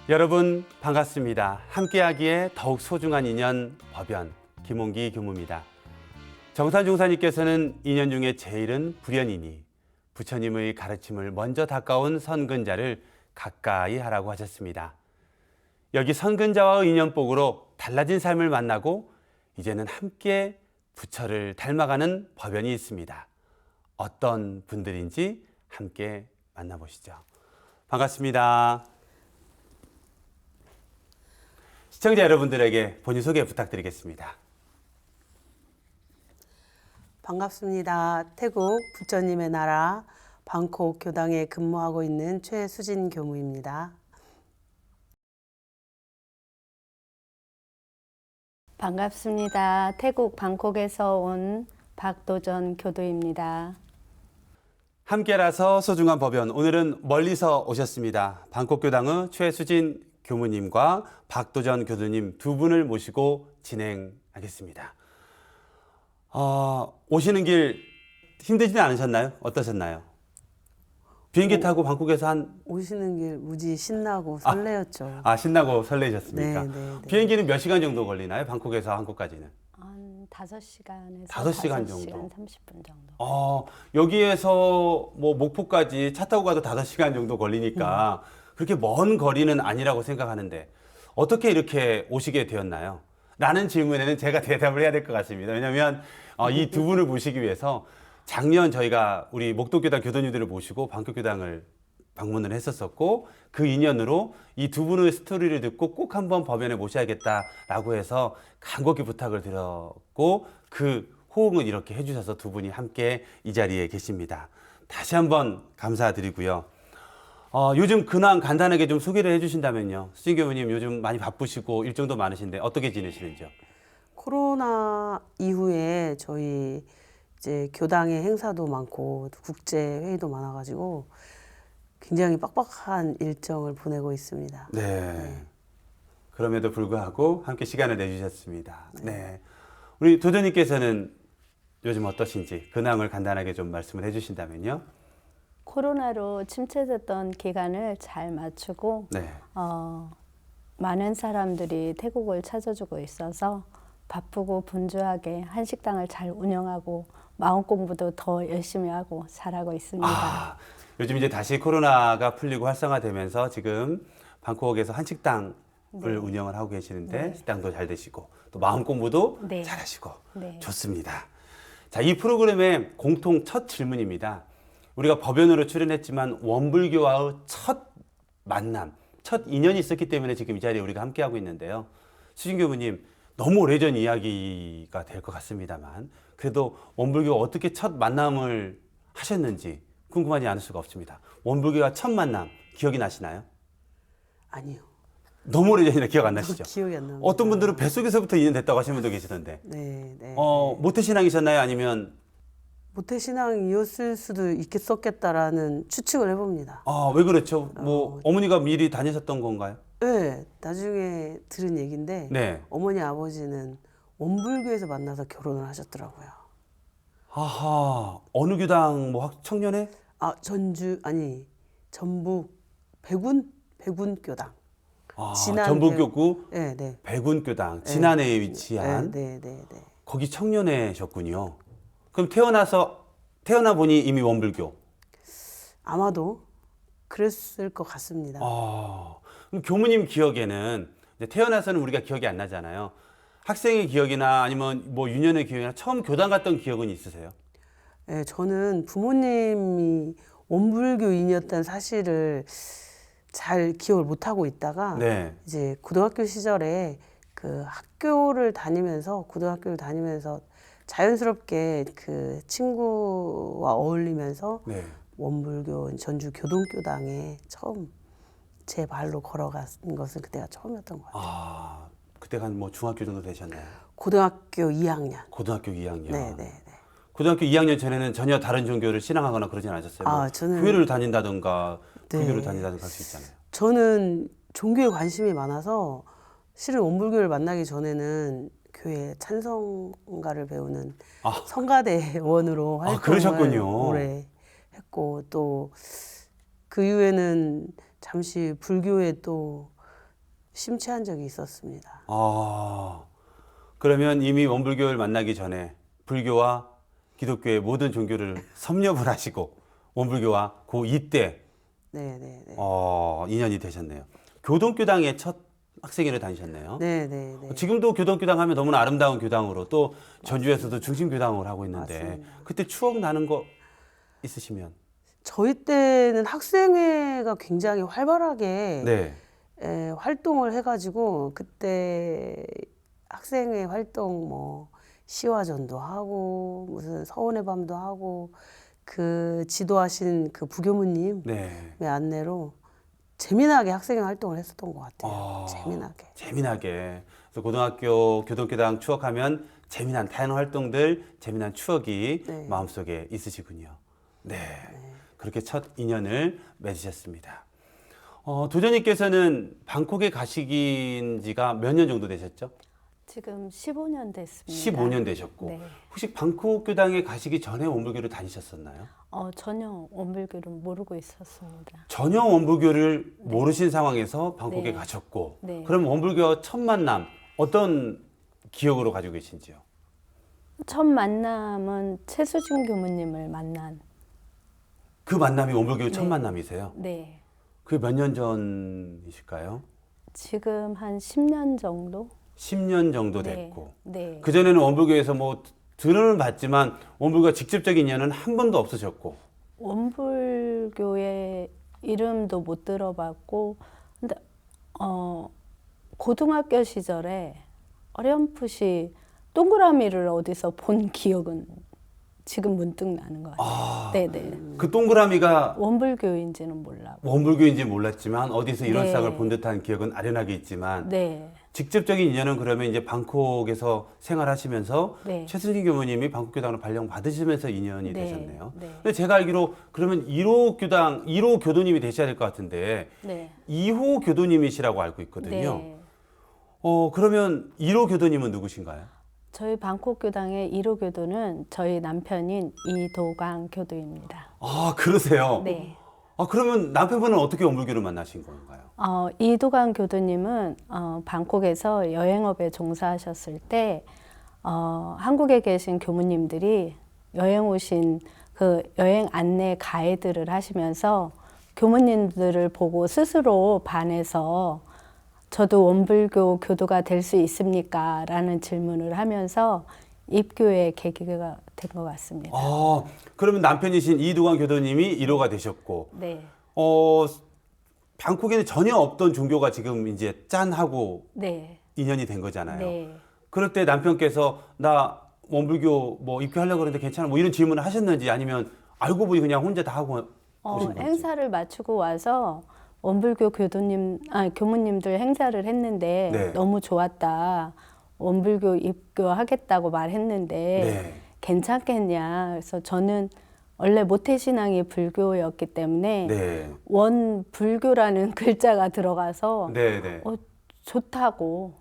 여러분 반갑습니다. 함께하기에 더욱 소중한 인연 법연 김홍기 교무입니다. 정산 종사님께서는 인연 중에 제일은 불연이니 부처님의 가르침을 먼저 닦아온 선근자를 가까이 하라고 하셨습니다. 여기 선근자와의 인연복으로 달라진 삶을 만나고 이제는 함께 부처를 닮아가는 법연이 있습니다. 어떤 분들인지 함께 만나보시죠. 반갑습니다. 시청자 여러분들에게 본인 소개 부탁드리겠습니다. 반갑습니다. 태국 부처님의 나라 방콕 교당에 근무하고 있는 최수진 교무입니다. 반갑습니다. 태국 방콕에서 온 박도전 교도입니다. 함께라서 소중한 법연, 오늘은 멀리서 오셨습니다. 방콕 교당의 최수진 교무님과 박도전 교도님 두 분을 모시고 진행하겠습니다. 오시는 길 힘들지는 않으셨나요? 어떠셨나요? 비행기 타고 방콕에서 오시는 길 무지 신나고 설레었죠. 신나고 설레셨습니까? 네. 비행기는 몇 시간 정도 걸리나요? 방콕에서 한국까지는? 한 5시간에서 5시간 정도? 5시간 30분 정도. 여기에서 뭐 목포까지 차 타고 가도 5시간 정도 걸리니까 그렇게 먼 거리는 아니라고 생각하는데 어떻게 이렇게 오시게 되었나요? 라는 질문에는 제가 대답을 해야 될 것 같습니다. 왜냐하면 이 두 분을 모시기 위해서 작년 저희가 우리 목도교당 교도님들을 모시고 방콕교당을 방문을 했었었고 그 인연으로 이 두 분의 스토리를 듣고 꼭 한번 법연에 모셔야겠다라고 해서 간곡히 부탁을 드렸고 그 호응을 이렇게 해주셔서 두 분이 함께 이 자리에 계십니다. 다시 한번 감사드리고요. 요즘 근황 간단하게 좀 소개를 해주신다면요. 수진 교무님 요즘 많이 바쁘시고 일정도 많으신데 어떻게 지내시는지요? 코로나 이후에 저희 이제 교당의 행사도 많고 국제 회의도 많아가지고 굉장히 빡빡한 일정을 보내고 있습니다. 네. 그럼에도 불구하고 함께 시간을 내주셨습니다. 네. 우리 도전님께서는 요즘 어떠신지 근황을 간단하게 좀 말씀을 해주신다면요. 코로나로 침체됐던 기간을 잘 맞추고 네. 많은 사람들이 태국을 찾아주고 있어서 바쁘고 분주하게 한식당을 잘 운영하고 마음 공부도 더 열심히 하고 잘하고 있습니다. 요즘 이제 다시 코로나가 풀리고 활성화되면서 지금 방콕에서 한식당을 운영을 하고 계시는데 식당도 잘 되시고 또 마음 공부도 잘하시고 좋습니다. 자, 이 프로그램의 공통 첫 질문입니다. 우리가 법연으로 출연했지만 원불교와의 첫 만남, 첫 인연이 있었기 때문에 지금 이 자리에 우리가 함께하고 있는데요. 수진 교무님, 너무 오래전 이야기가 될 것 같습니다만 그래도 원불교와 어떻게 첫 만남을 하셨는지 궁금하지 않을 수가 없습니다. 원불교와 첫 만남 기억이 나시나요? 아니요. 너무 오래전이라 기억 안 나시죠? 기억이 안 납니다. 어떤 분들은 뱃속에서부터 인연 됐다고 하시는 분도 계시던데. 네. 모태신앙이셨나요? 아니면 모태신앙이었을 수도 있겠었겠다라는 추측을 해봅니다. 왜 그렇죠? 뭐 어머니가 미리 다니셨던 건가요? 네, 나중에 들은 얘기인데 네. 어머니 아버지는 원불교에서 만나서 결혼을 하셨더라고요. 아하, 어느 교당 청년회? 전북 백운교당. 전북교구 네. 백운교당 진안에 위치한 네. 거기 청년회셨군요. 그럼 태어나 보니 이미 원불교. 아마도 그랬을 것 같습니다. 그럼 교무님 기억에는 이제 태어나서는 우리가 기억이 안 나잖아요. 학생의 기억이나 아니면 뭐 유년의 기억이나 처음 교당 갔던 기억은 있으세요? 네, 저는 부모님이 원불교인이었다는 사실을 잘 기억을 못 하고 있다가 이제 고등학교 시절에 그 고등학교를 다니면서 자연스럽게 그 친구와 어울리면서 원불교 전주 교동교당에 처음 제 발로 걸어간 것은 그때가 처음이었던 것 같아요. 그때가 한 중학교 정도 되셨나요? 고등학교 2학년. 고등학교 2학년. 네. 고등학교 2학년 전에는 전혀 다른 종교를 신앙하거나 그러진 않으셨어요? 저는 교회를 다닌다든가 불교를 다닌다든가 할 수 있잖아요. 저는 종교에 관심이 많아서 실은 원불교를 만나기 전에는 교회 찬송가를 배우는 성가대원으로 활동을 그러셨군요. 오래 했고 또 그 이후에는 잠시 불교에 또 심취한 적이 있었습니다. 아, 그러면 이미 원불교를 만나기 전에 불교와 기독교의 모든 종교를 섭렵을 하시고 원불교와 고2 때 네네네. 인연이 되셨네요. 교동교당의 첫 학생회를 다니셨네요. 네네네. 지금도 교동교당 하면 너무나 아름다운 교당으로 또 전주에서도 중심교당을 하고 있는데 맞습니다. 그때 추억 나는 거 있으시면 저희 때는 학생회가 굉장히 활발하게 네. 활동을 해가지고 그때 학생회 활동 뭐 시화전도 하고 무슨 서원의 밤도 하고 그 지도하신 그 부교무님의 네. 안내로 재미나게 학생회 활동을 했었던 것 같아요. 재미나게. 재미나게. 그래서 고등학교 교동교당 추억하면 재미난 다양한 활동들, 재미난 추억이 네. 마음속에 있으시군요. 네. 그렇게 첫 인연을 맺으셨습니다. 도전님께서는 방콕에 가시긴 지가 몇 년 정도 되셨죠? 지금 15년 됐습니다. 15년 되셨고. 네. 혹시 방콕 교당에 가시기 전에 원불교를 다니셨었나요? 전혀 원불교를 모르고 있었습니다. 전혀 원불교를 모르신 상황에서 방콕에 네. 가셨고. 네. 그럼 원불교와 첫 만남 어떤 기억으로 가지고 계신지요? 첫 만남은 최수진 교무님을 만난. 그 만남이 원불교의 첫 네. 만남이세요? 네. 그게 몇 년 전이실까요? 지금 한 10년 정도? 10년 정도 네. 됐고. 네. 그전에는 원불교에서 뭐 들어는 봤지만 원불교와 직접적인 인연은 한 번도 없으셨고. 원불교의 이름도 못 들어봤고, 근데 고등학교 시절에 어렴풋이 동그라미를 어디서 본 기억은 지금 문득 나는 것 같아요. 네네. 그 동그라미가 원불교인지는 몰라. 원불교인지 몰랐지만 어디서 이런 네. 싹을 본 듯한 기억은 아련하게 있지만 네. 직접적인 인연은 그러면 이제 방콕에서 생활하시면서 네. 최순진 교무님이 방콕 교당으로 발령 받으시면서 인연이 네. 되셨네요. 네. 근데 제가 알기로 그러면 1호 교당 1호 교도님이 되셔야 될 것 같은데 네. 2호 교도님이시라고 알고 있거든요. 네. 그러면 1호 교도님은 누구신가요? 저희 방콕 교당의 1호 교도는 저희 남편인 이도강 교도입니다. 아, 그러세요? 네. 그러면 남편분은 어떻게 원불교를 만나신 건가요? 이도강 교도님은 방콕에서 여행업에 종사하셨을 때 한국에 계신 교무님들이 여행 오신 그 여행 안내 가이드를 하시면서 교무님들을 보고 스스로 반해서 저도 원불교 교도가 될 수 있습니까? 라는 질문을 하면서 입교의 계기가 된 것 같습니다. 그러면 남편이신 이두관 교도님이 1호가 되셨고, 네. 방콕에는 전혀 없던 종교가 지금 이제 짠하고 네. 인연이 된 거잖아요. 네. 그럴 때 남편께서 나 원불교 뭐 입교하려고 그러는데 괜찮아? 뭐 이런 질문을 하셨는지 아니면 알고 보니 그냥 혼자 다 하고 오신 건지. 행사를 마치고 와서 원불교 교무님들 행사를 했는데 네. 너무 좋았다. 원불교 입교하겠다고 말했는데 네. 괜찮겠냐. 그래서 저는 원래 모태신앙이 불교였기 때문에 네. 원불교라는 글자가 들어가서 네, 네. 좋다고.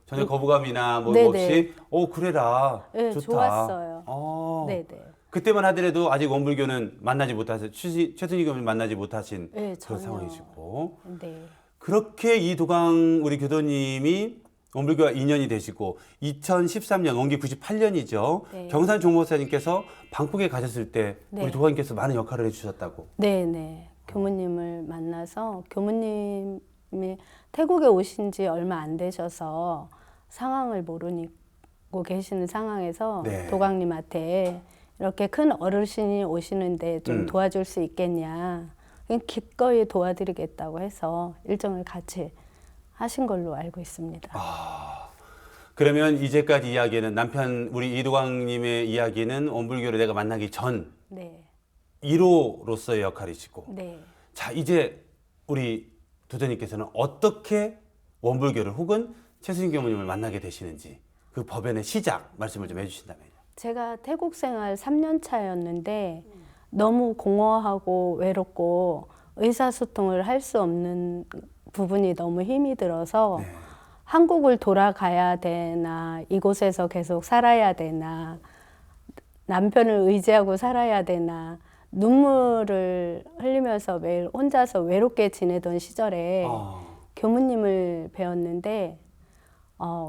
전혀 거부감이나 뭐 네네. 없이 그래라. 네, 좋다. 좋았어요. 네네. 그때만 하더라도 아직 원불교는 만나지 못하신 최순희 교무님 만나지 못하신 네, 그런 전혀. 상황이시고 네. 그렇게 이도강 우리 교도님이 원불교와 인연이 되시고 2013년 원기 98년이죠. 네. 경산 종목사님께서 방콕에 가셨을 때 네. 우리 도강님께서 많은 역할을 해주셨다고. 네네. 교무님을 만나서 교무님이 태국에 오신 지 얼마 안 되셔서 상황을 모르고 계시는 상황에서 네. 도강님한테 이렇게 큰 어르신이 오시는데 좀 도와줄 수 있겠냐. 기꺼이 도와드리겠다고 해서 일정을 같이 하신 걸로 알고 있습니다. 그러면 이제까지 이야기는 남편 우리 이도강님의 이야기는 원불교를 내가 만나기 전 네. 1호로서의 역할이시고 네. 자 이제 우리 도전님께서는 어떻게 원불교를 혹은 최순희 교무님을 만나게 되시는지 그 법연의 시작 말씀을 좀 해주신다면요. 제가 태국 생활 3년 차였는데 너무 공허하고 외롭고 의사소통을 할 수 없는 부분이 너무 힘이 들어서 네. 한국을 돌아가야 되나 이곳에서 계속 살아야 되나 남편을 의지하고 살아야 되나 눈물을 흘리면서 매일 혼자서 외롭게 지내던 시절에 교무님을 배웠는데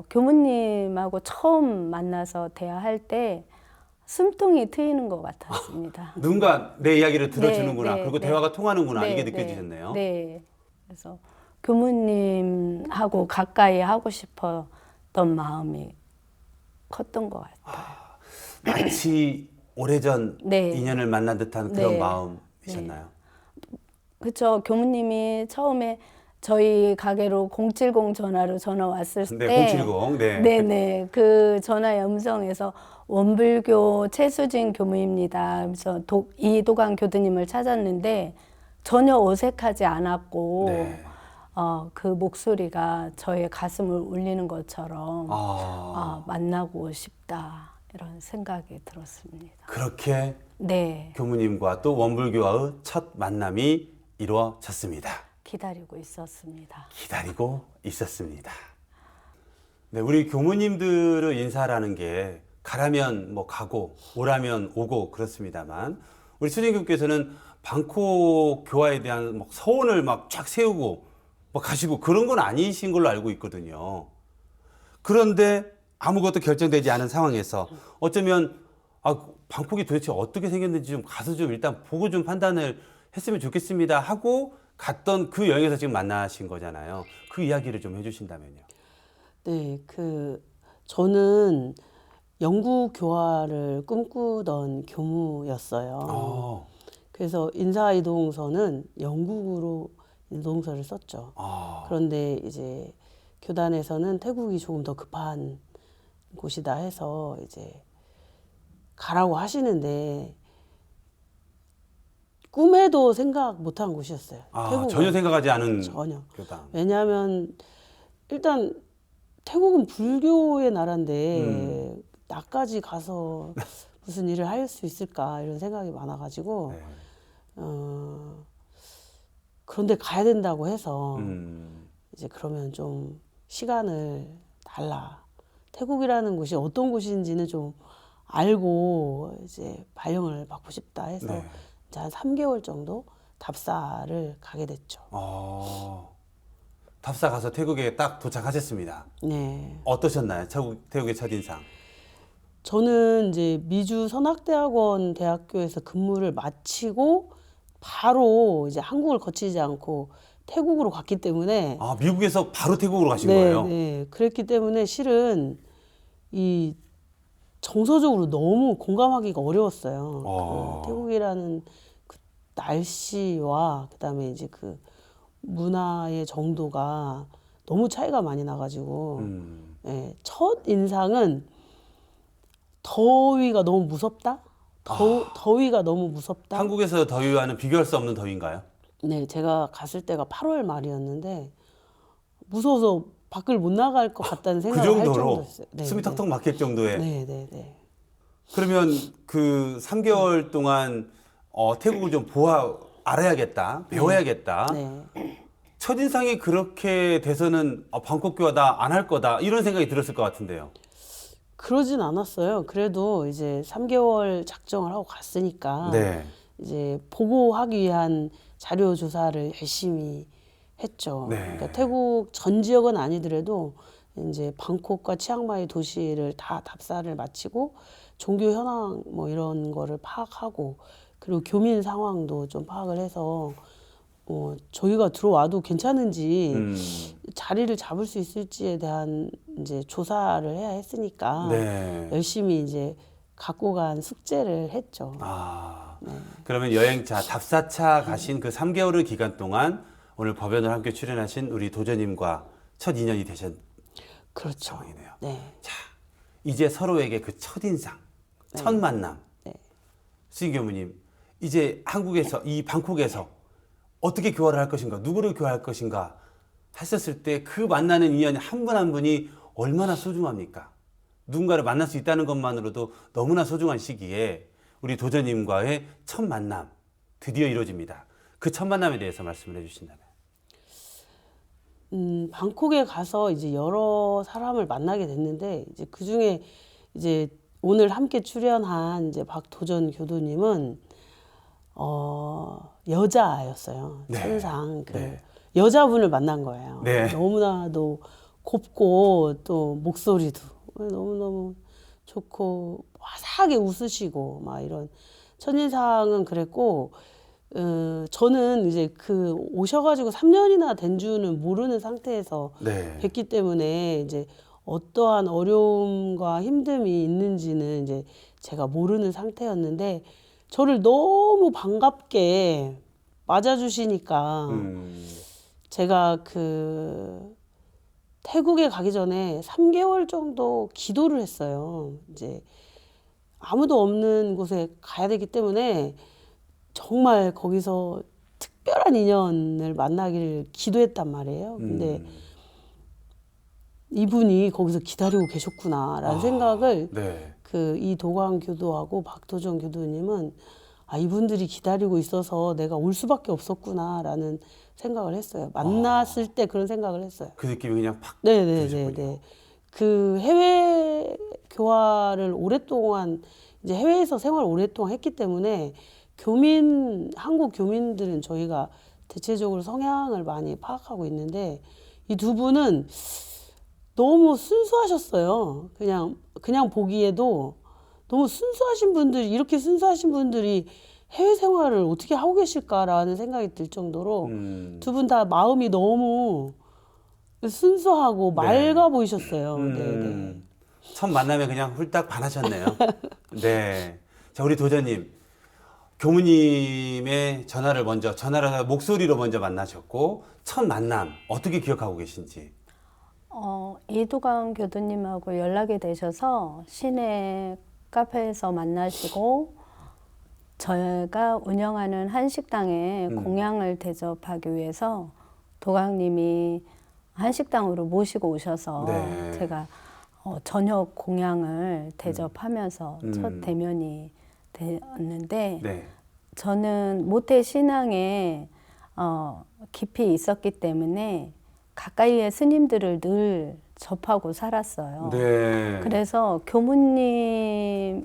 교무님하고 처음 만나서 대화할 때 숨통이 트이는 것 같았습니다. 누군가 내 이야기를 들어주는구나. 네, 그리고 네. 대화가 통하는구나. 네, 이게 네, 느껴지셨네요. 네. 그래서 교무님하고 가까이 하고 싶었던 마음이 컸던 것 같아요. 마치 오래전 네. 인연을 만난 듯한 그런 네. 마음이셨나요? 그렇죠. 교무님이 처음에 저희 가게로 070 전화로 전화 왔을 때 네, 070. 네. 네네. 그 전화 음성에서 원불교 최수진 교무입니다. 그래서 이도강 교수님을 찾았는데 전혀 어색하지 않았고 네. 그 목소리가 저의 가슴을 울리는 것처럼 만나고 싶다 이런 생각이 들었습니다. 그렇게 네. 교무님과 또 원불교와의 첫 만남이 이루어졌습니다. 기다리고 있었습니다. 기다리고 있었습니다. 네, 우리 교무님들의 인사라는 게 가라면 뭐 가고 오라면 오고 그렇습니다만 우리 수진교께서는 방콕 교화에 대한 막 서원을 막 쫙 세우고 막 가시고 그런 건 아니신 걸로 알고 있거든요. 그런데 아무것도 결정되지 않은 상황에서 어쩌면 방콕이 도대체 어떻게 생겼는지 좀 가서 좀 일단 보고 좀 판단을 했으면 좋겠습니다 하고 갔던 그 여행에서 지금 만나신 거잖아요. 그 이야기를 좀 해주신다면요. 네, 저는 영국 교화를 꿈꾸던 교무였어요. 그래서 인사이동서는 영국으로 이동서를 썼죠. 그런데 이제 교단에서는 태국이 조금 더 급한 곳이다 해서 이제 가라고 하시는데 꿈에도 생각 못한 곳이었어요. 태국은. 전혀 생각하지 않은 전혀. 교단. 왜냐하면 일단 태국은 불교의 나라인데 나까지 가서 무슨 일을 할 수 있을까 이런 생각이 많아가지고 네. 그런데 가야 된다고 해서 이제 그러면 좀 시간을 달라. 태국이라는 곳이 어떤 곳인지는 좀 알고 이제 발령을 받고 싶다 해서 네. 이제 한 3개월 정도 답사를 가게 됐죠. 답사 가서 태국에 딱 도착하셨습니다. 네. 어떠셨나요? 태국의 첫인상. 저는 이제 미주 선악대학원 대학교에서 근무를 마치고 바로 이제 한국을 거치지 않고 태국으로 갔기 때문에 미국에서 바로 태국으로 가신 네, 거예요? 네. 그랬기 때문에 실은 이 정서적으로 너무 공감하기가 어려웠어요. 그 태국이라는 그 날씨와 그다음에 이제 그 문화의 정도가 너무 차이가 많이 나가지고 예, 첫 인상은 더위가 너무 무섭다. 더위가 너무 무섭다. 한국에서 더위와는 비교할 수 없는 더위인가요? 네, 제가 갔을 때가 8월 말이었는데 무서워서 밖을 못 나갈 것 같다는 그 생각을 할 정도로 정도였어요. 네, 숨이 네. 턱턱 막힐 정도의. 네, 네, 네. 그러면 그 3개월 동안 태국을 좀 알아야겠다, 배워야겠다. 네. 첫인상이 그렇게 돼서는 방콕 교화다 안 할 거다 이런 생각이 들었을 것 같은데요. 그러진 않았어요. 그래도 이제 3개월 작정을 하고 갔으니까 네. 이제 보고하기 위한 자료 조사를 열심히 했죠. 네. 그러니까 태국 전 지역은 아니더라도 이제 방콕과 치앙마이 도시를 다 답사를 마치고 종교 현황 뭐 이런 거를 파악하고 그리고 교민 상황도 좀 파악을 해서 저희가 들어와도 괜찮은지 자리를 잡을 수 있을지에 대한 이제 조사를 해야 했으니까 네. 열심히 이제 갖고 간 숙제를 했죠. 그러면 여행차 답사차 가신 그 3개월의 기간 동안 오늘 법연을 함께 출연하신 우리 도전님과 첫 인연이 되신 그렇죠. 상황이네요. 네. 자, 이제 서로에게 그 첫인상, 첫 만남. 네. 수진 교무님, 이제 한국에서 이 방콕에서 어떻게 교화를 할 것인가, 누구를 교화할 것인가 했었을 때 그 만나는 인연이 한 분 한 분이 얼마나 소중합니까? 누군가를 만날 수 있다는 것만으로도 너무나 소중한 시기에 우리 도전님과의 첫 만남 드디어 이루어집니다. 그 첫 만남에 대해서 말씀을 해주신다면. 방콕에 가서 이제 여러 사람을 만나게 됐는데 이제 그 중에 이제 오늘 함께 출연한 이제 박도전 교도님은 여자였어요. 네. 천상 네. 여자분을 만난 거예요. 네. 너무나도 곱고 또 목소리도 너무너무 좋고 화사하게 웃으시고 막 이런 첫인상은 그랬고 저는 이제 그 오셔가지고 3년이나 된 줄은 모르는 상태에서 네. 뵙기 때문에 이제 어떠한 어려움과 힘듦이 있는지는 이제 제가 모르는 상태였는데 저를 너무 반갑게 맞아주시니까 제가 그 태국에 가기 전에 3개월 정도 기도를 했어요. 이제 아무도 없는 곳에 가야 되기 때문에 정말 거기서 특별한 인연을 만나기를 기도했단 말이에요. 근데 이분이 거기서 기다리고 계셨구나라는 생각을 네. 그 이 도광 교도하고 박도정 교도님은 이분들이 기다리고 있어서 내가 올 수밖에 없었구나라는 생각을 했어요. 만났을 때 그런 생각을 했어요. 그 느낌이 그냥 팍 네네네네. 들으셨군요. 그 해외 교화를 오랫동안 이제 해외에서 생활 오랫동안 했기 때문에 한국 교민들은 저희가 대체적으로 성향을 많이 파악하고 있는데 이 두 분은 너무 순수하셨어요. 그냥 보기에도 너무 순수하신 분들이 이렇게 순수하신 분들이 해외 생활을 어떻게 하고 계실까라는 생각이 들 정도로 두 분 다 마음이 너무 순수하고 맑아 보이셨어요. 네네. 첫 만남에 그냥 훌딱 반하셨네요. 네. 자, 우리 도전님. 교무님의 전화를 목소리로 먼저 만나셨고, 첫 만남, 어떻게 기억하고 계신지. 이두강 교도님하고 연락이 되셔서 시내 카페에서 만나시고 저희가 운영하는 한식당에 공양을 대접하기 위해서 도강님이 한식당으로 모시고 오셔서 네. 제가 저녁 공양을 대접하면서 첫 대면이 되었는데 네. 저는 모태 신앙에 깊이 있었기 때문에 가까이의 스님들을 늘 접하고 살았어요. 네. 그래서 교무님이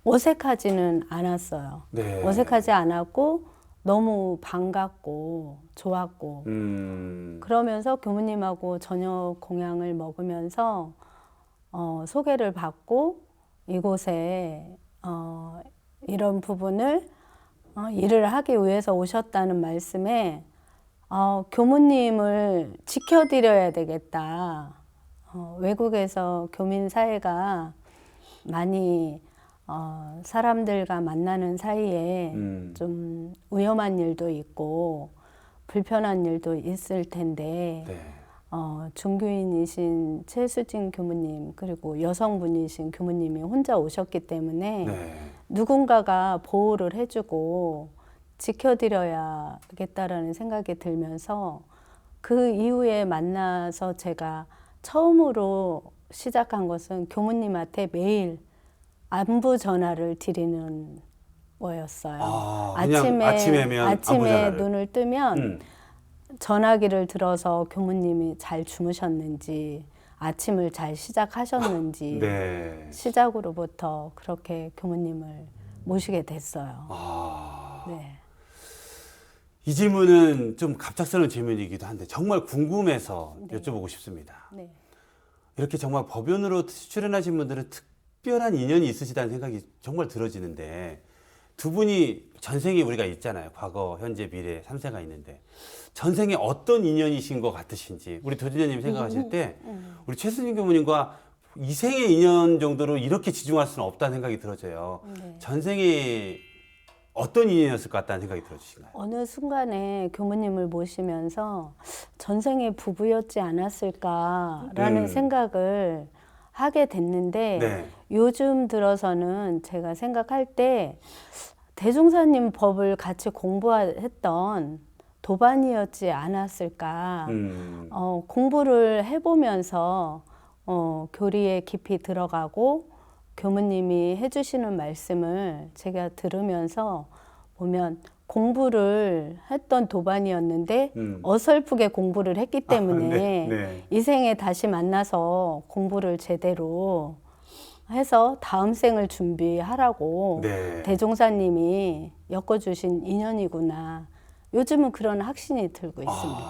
어색하지는 않았어요. 네. 어색하지 않았고 너무 반갑고 좋았고 그러면서 교무님하고 저녁 공양을 먹으면서 소개를 받고 이곳에 이런 부분을 일을 하기 위해서 오셨다는 말씀에 교무님을 지켜드려야 되겠다. 외국에서 교민 사회가 많이 사람들과 만나는 사이에 좀 위험한 일도 있고 불편한 일도 있을 텐데 네. 중교인이신 최수진 교무님 그리고 여성분이신 교무님이 혼자 오셨기 때문에 네. 누군가가 보호를 해주고 지켜드려야겠다라는 생각이 들면서 그 이후에 만나서 제가 처음으로 시작한 것은 교무님한테 매일 안부 전화를 드리는 거였어요. 그냥 아침에면 안부 아침에 전화를. 눈을 뜨면 전화기를 들어서 교무님이 잘 주무셨는지 아침을 잘 시작하셨는지 네. 시작으로부터 그렇게 교무님을 모시게 됐어요. 네. 이 질문은 좀 갑작스러운 질문이기도 한데 정말 궁금해서 여쭤보고 싶습니다. 네. 이렇게 정말 법연으로 출연하신 분들은 특별한 인연이 있으시다는 생각이 정말 들어지는데 두 분이 전생에 우리가 있잖아요. 과거, 현재, 미래 3세가 있는데 전생에 어떤 인연이신 것 같으신지 우리 도지자님 생각하실 때 우리 최수진 교무님과 이생의 인연 정도로 이렇게 지중할 수는 없다는 생각이 들어져요. 네. 전생에 어떤 인연이었을 것 같다는 생각이 들어지시나요? 어느 순간에 교무님을 모시면서 전생에 부부였지 않았을까라는 생각을 하게 됐는데 네. 요즘 들어서는 제가 생각할 때 대종사님 법을 같이 공부했던 도반이었지 않았을까. 공부를 해보면서 교리에 깊이 들어가고 교무님이 해주시는 말씀을 제가 들으면서 보면 공부를 했던 도반이었는데 어설프게 공부를 했기 때문에 네. 이 생에 다시 만나서 공부를 제대로 해서 다음 생을 준비하라고 네. 대종사님이 엮어주신 인연이구나. 요즘은 그런 확신이 들고 있습니다.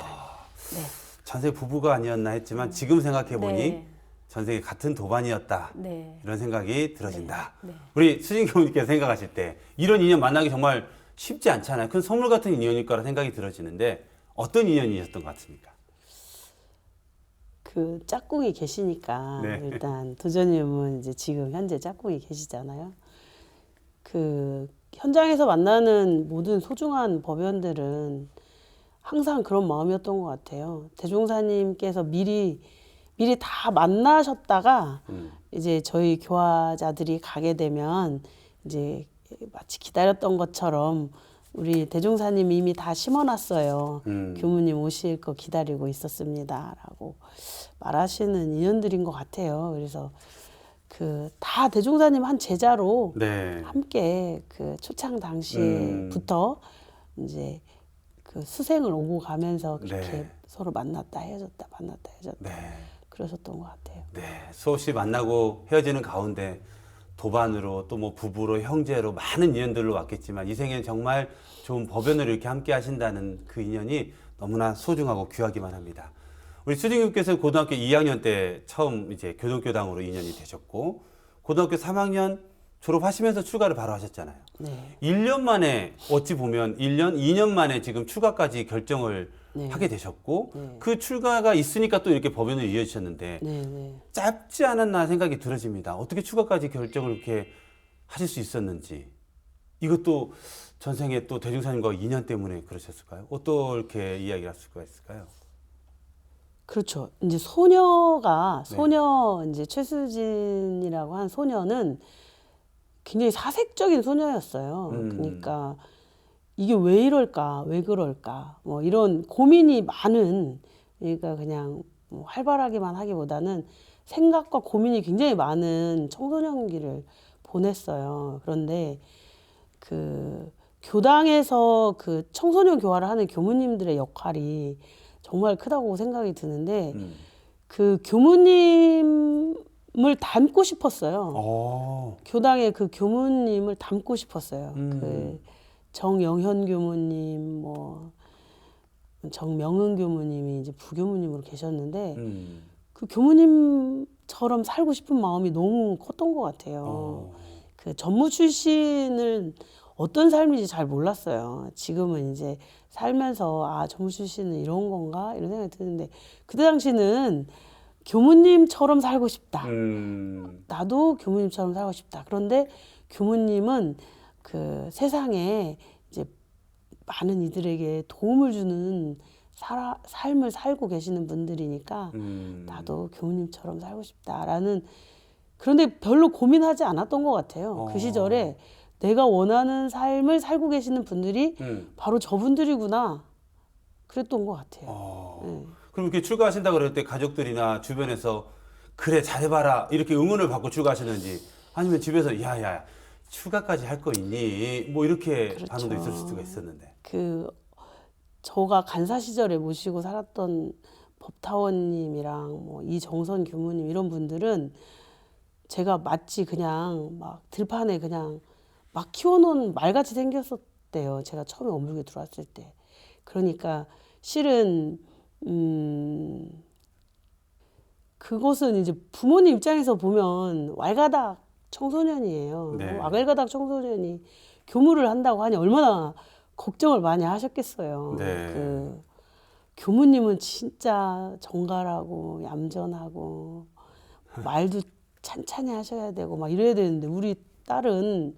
네. 전세 부부가 아니었나 했지만 지금 생각해 보니 네. 전생에 같은 도반이었다. 네. 이런 생각이 들어진다. 네. 네. 우리 수진 교수님께서 생각하실 때 이런 인연 만나기 정말 쉽지 않잖아요. 큰 선물 같은 인연일 거라 생각이 들어지는데 어떤 인연이셨던 것 같습니까? 그 짝꿍이 계시니까 네. 일단 도전님은 이제 지금 현재 짝꿍이 계시잖아요. 그 현장에서 만나는 모든 소중한 법연들은 항상 그런 마음이었던 것 같아요. 대종사님께서 미리 다 만나셨다가 이제 저희 교화자들이 가게 되면 이제 마치 기다렸던 것처럼 우리 대종사님이 이미 다 심어놨어요. 교무님 오실 거 기다리고 있었습니다라고 말하시는 인연들인 것 같아요. 그래서 그 다 대종사님 한 제자로 네. 함께 그 초창 당시부터 이제 그 수생을 오고 가면서 그렇게 네. 서로 만났다 헤어졌다 네. 그러셨던 것 같아요. 네. 수없이 만나고 헤어지는 가운데 도반으로 또 뭐 부부로 형제로 많은 인연들로 왔겠지만 이 생에는 정말 좋은 법연으로 이렇게 함께 하신다는 그 인연이 너무나 소중하고 귀하기만 합니다. 우리 수진교께서 고등학교 2학년 때 처음 이제 교동교당으로 인연이 되셨고 고등학교 3학년 졸업하시면서 출가를 바로 하셨잖아요. 네. 1년 만에 어찌 보면 1년, 2년 만에 지금 출가까지 결정을 네. 하게 되셨고 네. 그 출가가 있으니까 또 이렇게 법연을 이어주셨는데 네. 짧지 않았나 생각이 들어집니다. 어떻게 출가까지 결정을 이렇게 하실 수 있었는지 이것도 전생에 또 대중사님과 인연 때문에 그러셨을까요? 어떻게 이야기할 수가 있을까요? 그렇죠. 이제 소녀가 네. 소녀 이제 최수진이라고 한 소녀는 굉장히 사색적인 소녀였어요. 그러니까 이게 왜 이럴까, 왜 그럴까, 뭐 이런 고민이 많은, 그러니까 그냥 뭐 활발하기만 하기보다는 생각과 고민이 굉장히 많은 청소년기를 보냈어요. 그런데 그 교당에서 그 청소년 교화를 하는 교무님들의 역할이 정말 크다고 생각이 드는데 그 교무님을 닮고 싶었어요. 교당의 그 교무님을 닮고 싶었어요. 그 정영현 교무님, 뭐 정명은 교무님이 이제 부교무님으로 계셨는데 그 교무님처럼 살고 싶은 마음이 너무 컸던 것 같아요. 그 전무 출신을 어떤 삶인지 잘 몰랐어요. 지금은 이제 살면서 아 전무 출신은 이런 건가 이런 생각이 드는데 그때 당시는 교무님처럼 살고 싶다. 나도 교무님처럼 살고 싶다. 그런데 교무님은 그 세상에 이제 많은 이들에게 도움을 주는 삶을 살고 계시는 분들이니까 나도 교무님처럼 살고 싶다라는 그런데 별로 고민하지 않았던 것 같아요. 그 시절에 내가 원하는 삶을 살고 계시는 분들이 바로 저분들이구나 그랬던 것 같아요. 네. 그럼 이렇게 출가하신다 그럴 때 가족들이나 주변에서 그래 잘해봐라 이렇게 응원을 받고 출가하셨는지 아니면 집에서 야야 출가까지 할 거 있니 뭐 이렇게 그렇죠. 반응도 있을 수가 있었는데 그 저가 간사 시절에 모시고 살았던 법타원님이랑 뭐 이정선 교무님 이런 분들은 제가 마치 그냥 막 들판에 그냥 막 키워놓은 말같이 생겼었대요. 제가 처음에 원불교에 들어왔을 때. 그러니까 실은 그것은 이제 부모님 입장에서 보면 왈가닥 청소년이에요. 네. 왈가닥 청소년이 교무를 한다고 하니 얼마나 걱정을 많이 하셨겠어요. 네. 그 교무님은 진짜 정갈하고 얌전하고 말도 찬찬히 하셔야 되고 막 이래야 되는데 우리 딸은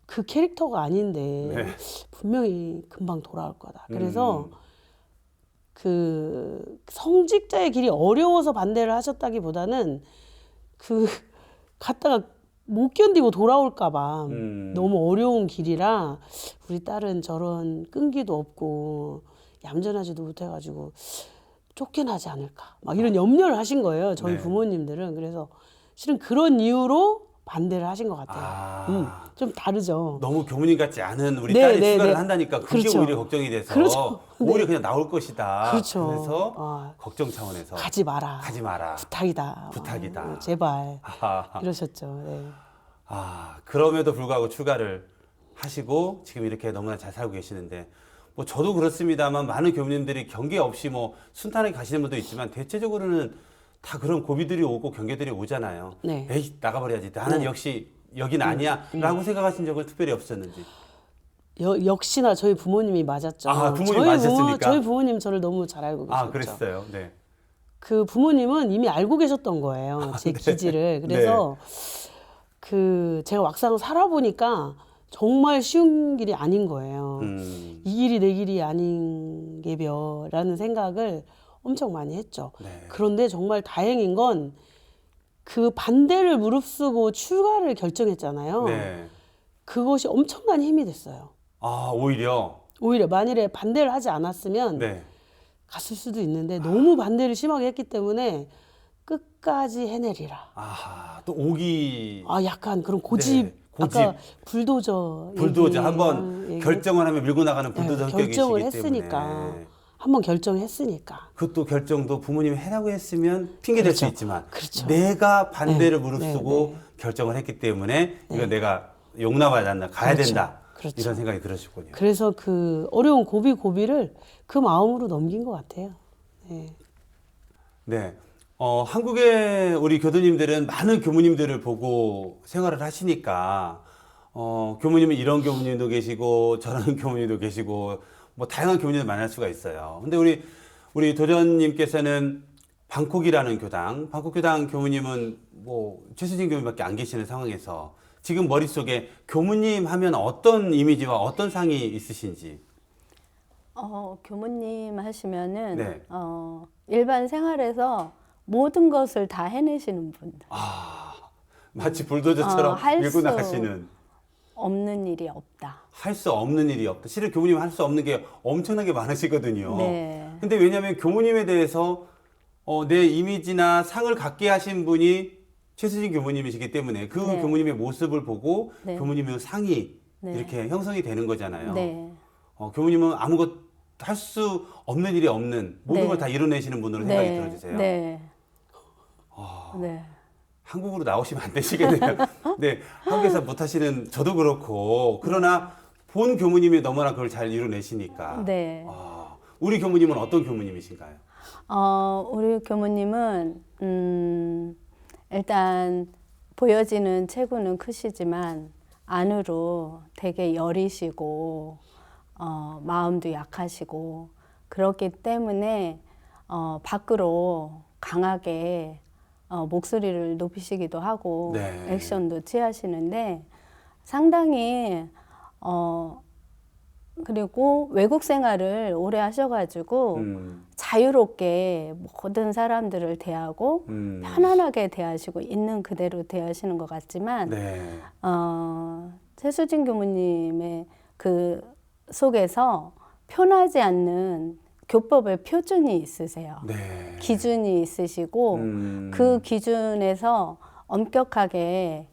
그 캐릭터가 아닌데 네. 분명히 금방 돌아올 거다. 그래서 그 성직자의 길이 어려워서 반대를 하셨다기보다는 그 갔다가 못 견디고 돌아올까 봐 너무 어려운 길이라 우리 딸은 저런 끈기도 없고 얌전하지도 못해가지고 쫓겨나지 않을까 막 이런 염려를 하신 거예요. 저희 네. 부모님들은. 그래서 실은 그런 이유로 반대를 하신 것 같아요. 아. 좀 다르죠. 너무 교무님 같지 않은 우리 네, 딸이 네, 출가를 네. 한다니까 그게 그렇죠. 오히려 걱정이 돼서 그렇죠. 오히려 그냥 나올 것이다. 그렇죠. 그래서 걱정 차원에서 가지 마라. 가지 마라. 부탁이다. 부탁이다. 제발. 아하. 이러셨죠. 네. 아, 그럼에도 불구하고 출가를 하시고 지금 이렇게 너무나 잘 살고 계시는데 뭐 저도 그렇습니다만 많은 교무님들이 경계 없이 뭐 순탄하게 가시는 분도 있지만 대체적으로는 다 그런 고비들이 오고 경계들이 오잖아요. 네. 에이 나가버려야지. 나는 네. 역시 여긴 아니야라고 생각하신 적은 특별히 없었는지. 역시나 저희 부모님이 맞았죠. 아, 부모님 맞으셨습니까? 저희 부모님 저를 너무 잘 알고 계셨죠. 아 그랬어요. 네. 그 부모님은 이미 알고 계셨던 거예요. 제 기질을. 그래서 그 제가 막상 살아보니까 정말 쉬운 길이 아닌 거예요. 이 길이 내 길이 아닌 게벼라는 생각을 엄청 많이 했죠. 네. 그런데 정말 다행인 건 그 반대를 무릅쓰고 출가를 결정했잖아요. 네. 그것이 엄청난 힘이 됐어요. 아 오히려. 오히려 만일에 반대를 하지 않았으면 네. 갔을 수도 있는데 너무 반대를 심하게 했기 때문에 끝까지 해내리라. 아또 오기. 아 약간 그런 고집. 네, 고집. 아까 불도저. 불도저 얘기, 한번 얘기- 결정을 하면 밀고 나가는 불도저 네, 성격이시기 결정을 때문에. 했으니까. 한번 결정했으니까. 그것도 결정도 부모님이 해라고 했으면 핑계 댈 수 그렇죠. 있지만 그렇죠. 내가 반대를 네, 무릅쓰고 네, 결정을 했기 때문에 이거 내가 용납하지 않나 가야 그렇죠. 된다 그렇죠. 이런 생각이 들으셨군요. 그래서 그 어려운 고비를 그 마음으로 넘긴 것 같아요. 네. 네. 한국의 우리 교도님들은 많은 교무님들을 보고 생활을 하시니까 교무님은 이런 교무님도 계시고 저런 교무님도 계시고 뭐 다양한 교무님을 만날 수가 있어요. 근데 우리 도전님께서는 방콕이라는 교당, 방콕교당 교무님은 뭐 최수진 교무님밖에 안 계시는 상황에서 지금 머릿속에 교무님 하면 어떤 이미지와 어떤 상이 있으신지. 교무님 하시면은 네. 일반 생활에서 모든 것을 다 해내시는 분들. 마치 불도저처럼 할 밀고 수 나가시는. 없는 일이 없다. 할 수 없는 일이 없다. 실은 교무님 할 수 없는 게 엄청나게 많으시거든요. 네. 근데 왜냐하면 교무님에 대해서 내 이미지나 상을 갖게 하신 분이 최수진 교무님이시기 때문에 그 네. 교무님의 모습을 보고 네. 교무님의 상이 네. 이렇게 형성이 되는 거잖아요. 네. 교무님은 아무것 할 수 없는 일이 없는 모든 네. 걸 다 이뤄내시는 분으로 생각이 들어주세요. 네. 네. 한국으로 나오시면 안 되시겠네요. 네, 한국에서 못하시는 저도 그렇고 그러나 본 교무님이 너무나 그걸 잘 이뤄내시니까. 네. 우리 교무님은 어떤 교무님이신가요? 우리 교무님은 일단 보여지는 체구는 크시지만 안으로 되게 여리시고 마음도 약하시고 그렇기 때문에 밖으로 강하게 목소리를 높이시기도 하고 네. 액션도 취하시는데 상당히 그리고 외국 생활을 오래 하셔가지고 자유롭게 모든 사람들을 대하고 편안하게 대하시고 있는 그대로 대하시는 것 같지만 네. 최수진 교무님의 그 속에서 편하지 않는 교법의 표준이 있으세요. 네. 기준이 있으시고 그 기준에서 엄격하게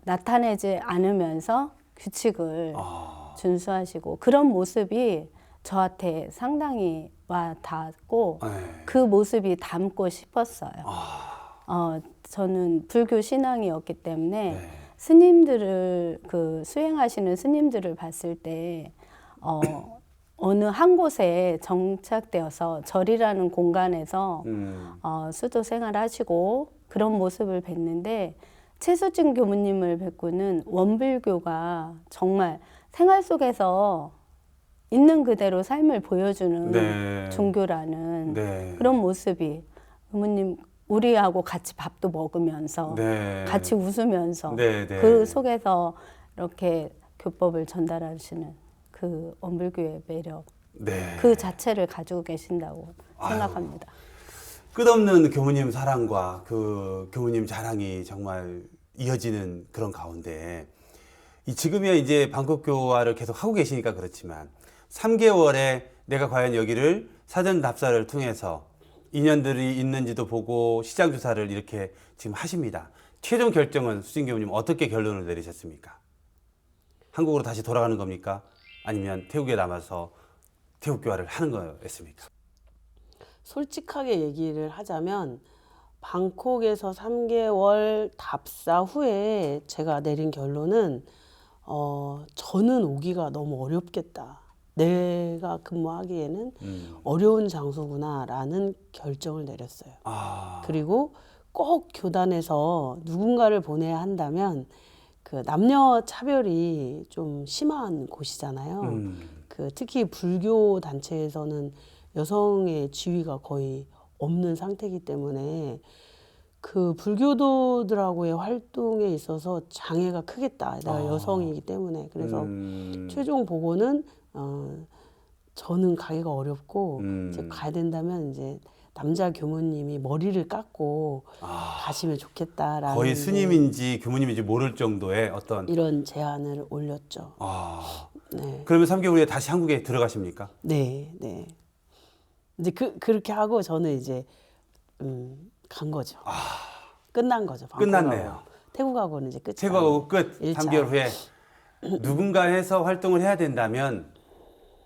나타내지 않으면서 규칙을 준수하시고 그런 모습이 저한테 상당히 와 닿았고 네. 그 모습이 닮고 싶었어요. 저는 불교 신앙이었기 때문에 네. 스님들을 그 수행하시는 스님들을 봤을 때 어느 한 곳에 정착되어서 절이라는 공간에서 수도 생활하시고 그런 모습을 뵀는데 최수진 교무님을 뵙고는 원불교가 정말 생활 속에서 있는 그대로 삶을 보여주는 네. 종교라는 네. 그런 모습이 교무님 우리하고 같이 밥도 먹으면서 네. 같이 웃으면서 네, 네. 그 속에서 이렇게 교법을 전달하시는 그 원불교의 매력 네. 그 자체를 가지고 계신다고 생각합니다. 끝없는 교무님 사랑과 그 교무님 자랑이 정말 이어지는 그런 가운데 지금이야 이제 방콕교화를 계속 하고 계시니까 그렇지만 3개월에 내가 과연 여기를 사전 답사를 통해서 인연들이 있는지도 보고 시장 조사를 이렇게 지금 하십니다. 최종 결정은 수진 교무님 어떻게 결론을 내리셨습니까? 한국으로 다시 돌아가는 겁니까? 아니면 태국에 남아서 태국교화를 하는 거였습니까? 솔직하게 얘기를 하자면 방콕에서 3개월 답사 후에 제가 내린 결론은 저는 오기가 너무 어렵겠다. 내가 근무하기에는 어려운 장소구나라는 결정을 내렸어요. 아, 그리고 꼭 교단에서 누군가를 보내야 한다면 그 남녀 차별이 좀 심한 곳이잖아요. 그 특히 불교 단체에서는 여성의 지위가 거의 없는 상태이기 때문에 그 불교도들하고의 활동에 있어서 장애가 크겠다. 내가 여성이기 때문에. 그래서 최종 보고는 저는 가기가 어렵고 이제 가야 된다면 이제 남자 교무님이 머리를 깎고 가시면 좋겠다라는 거의 이제 스님인지 교무님인지 모를 정도의 어떤 이런 제안을 올렸죠. 네, 그러면 3개월 후에 다시 한국에 들어가십니까? 네, 네. 이제 그렇게 하고 저는 이제 간 거죠. 끝난 거죠. 끝났네요. 태국하고는 이제 끝이. 최고하고 끝. 일차. 3개월 후에 누군가 해서 활동을 해야 된다면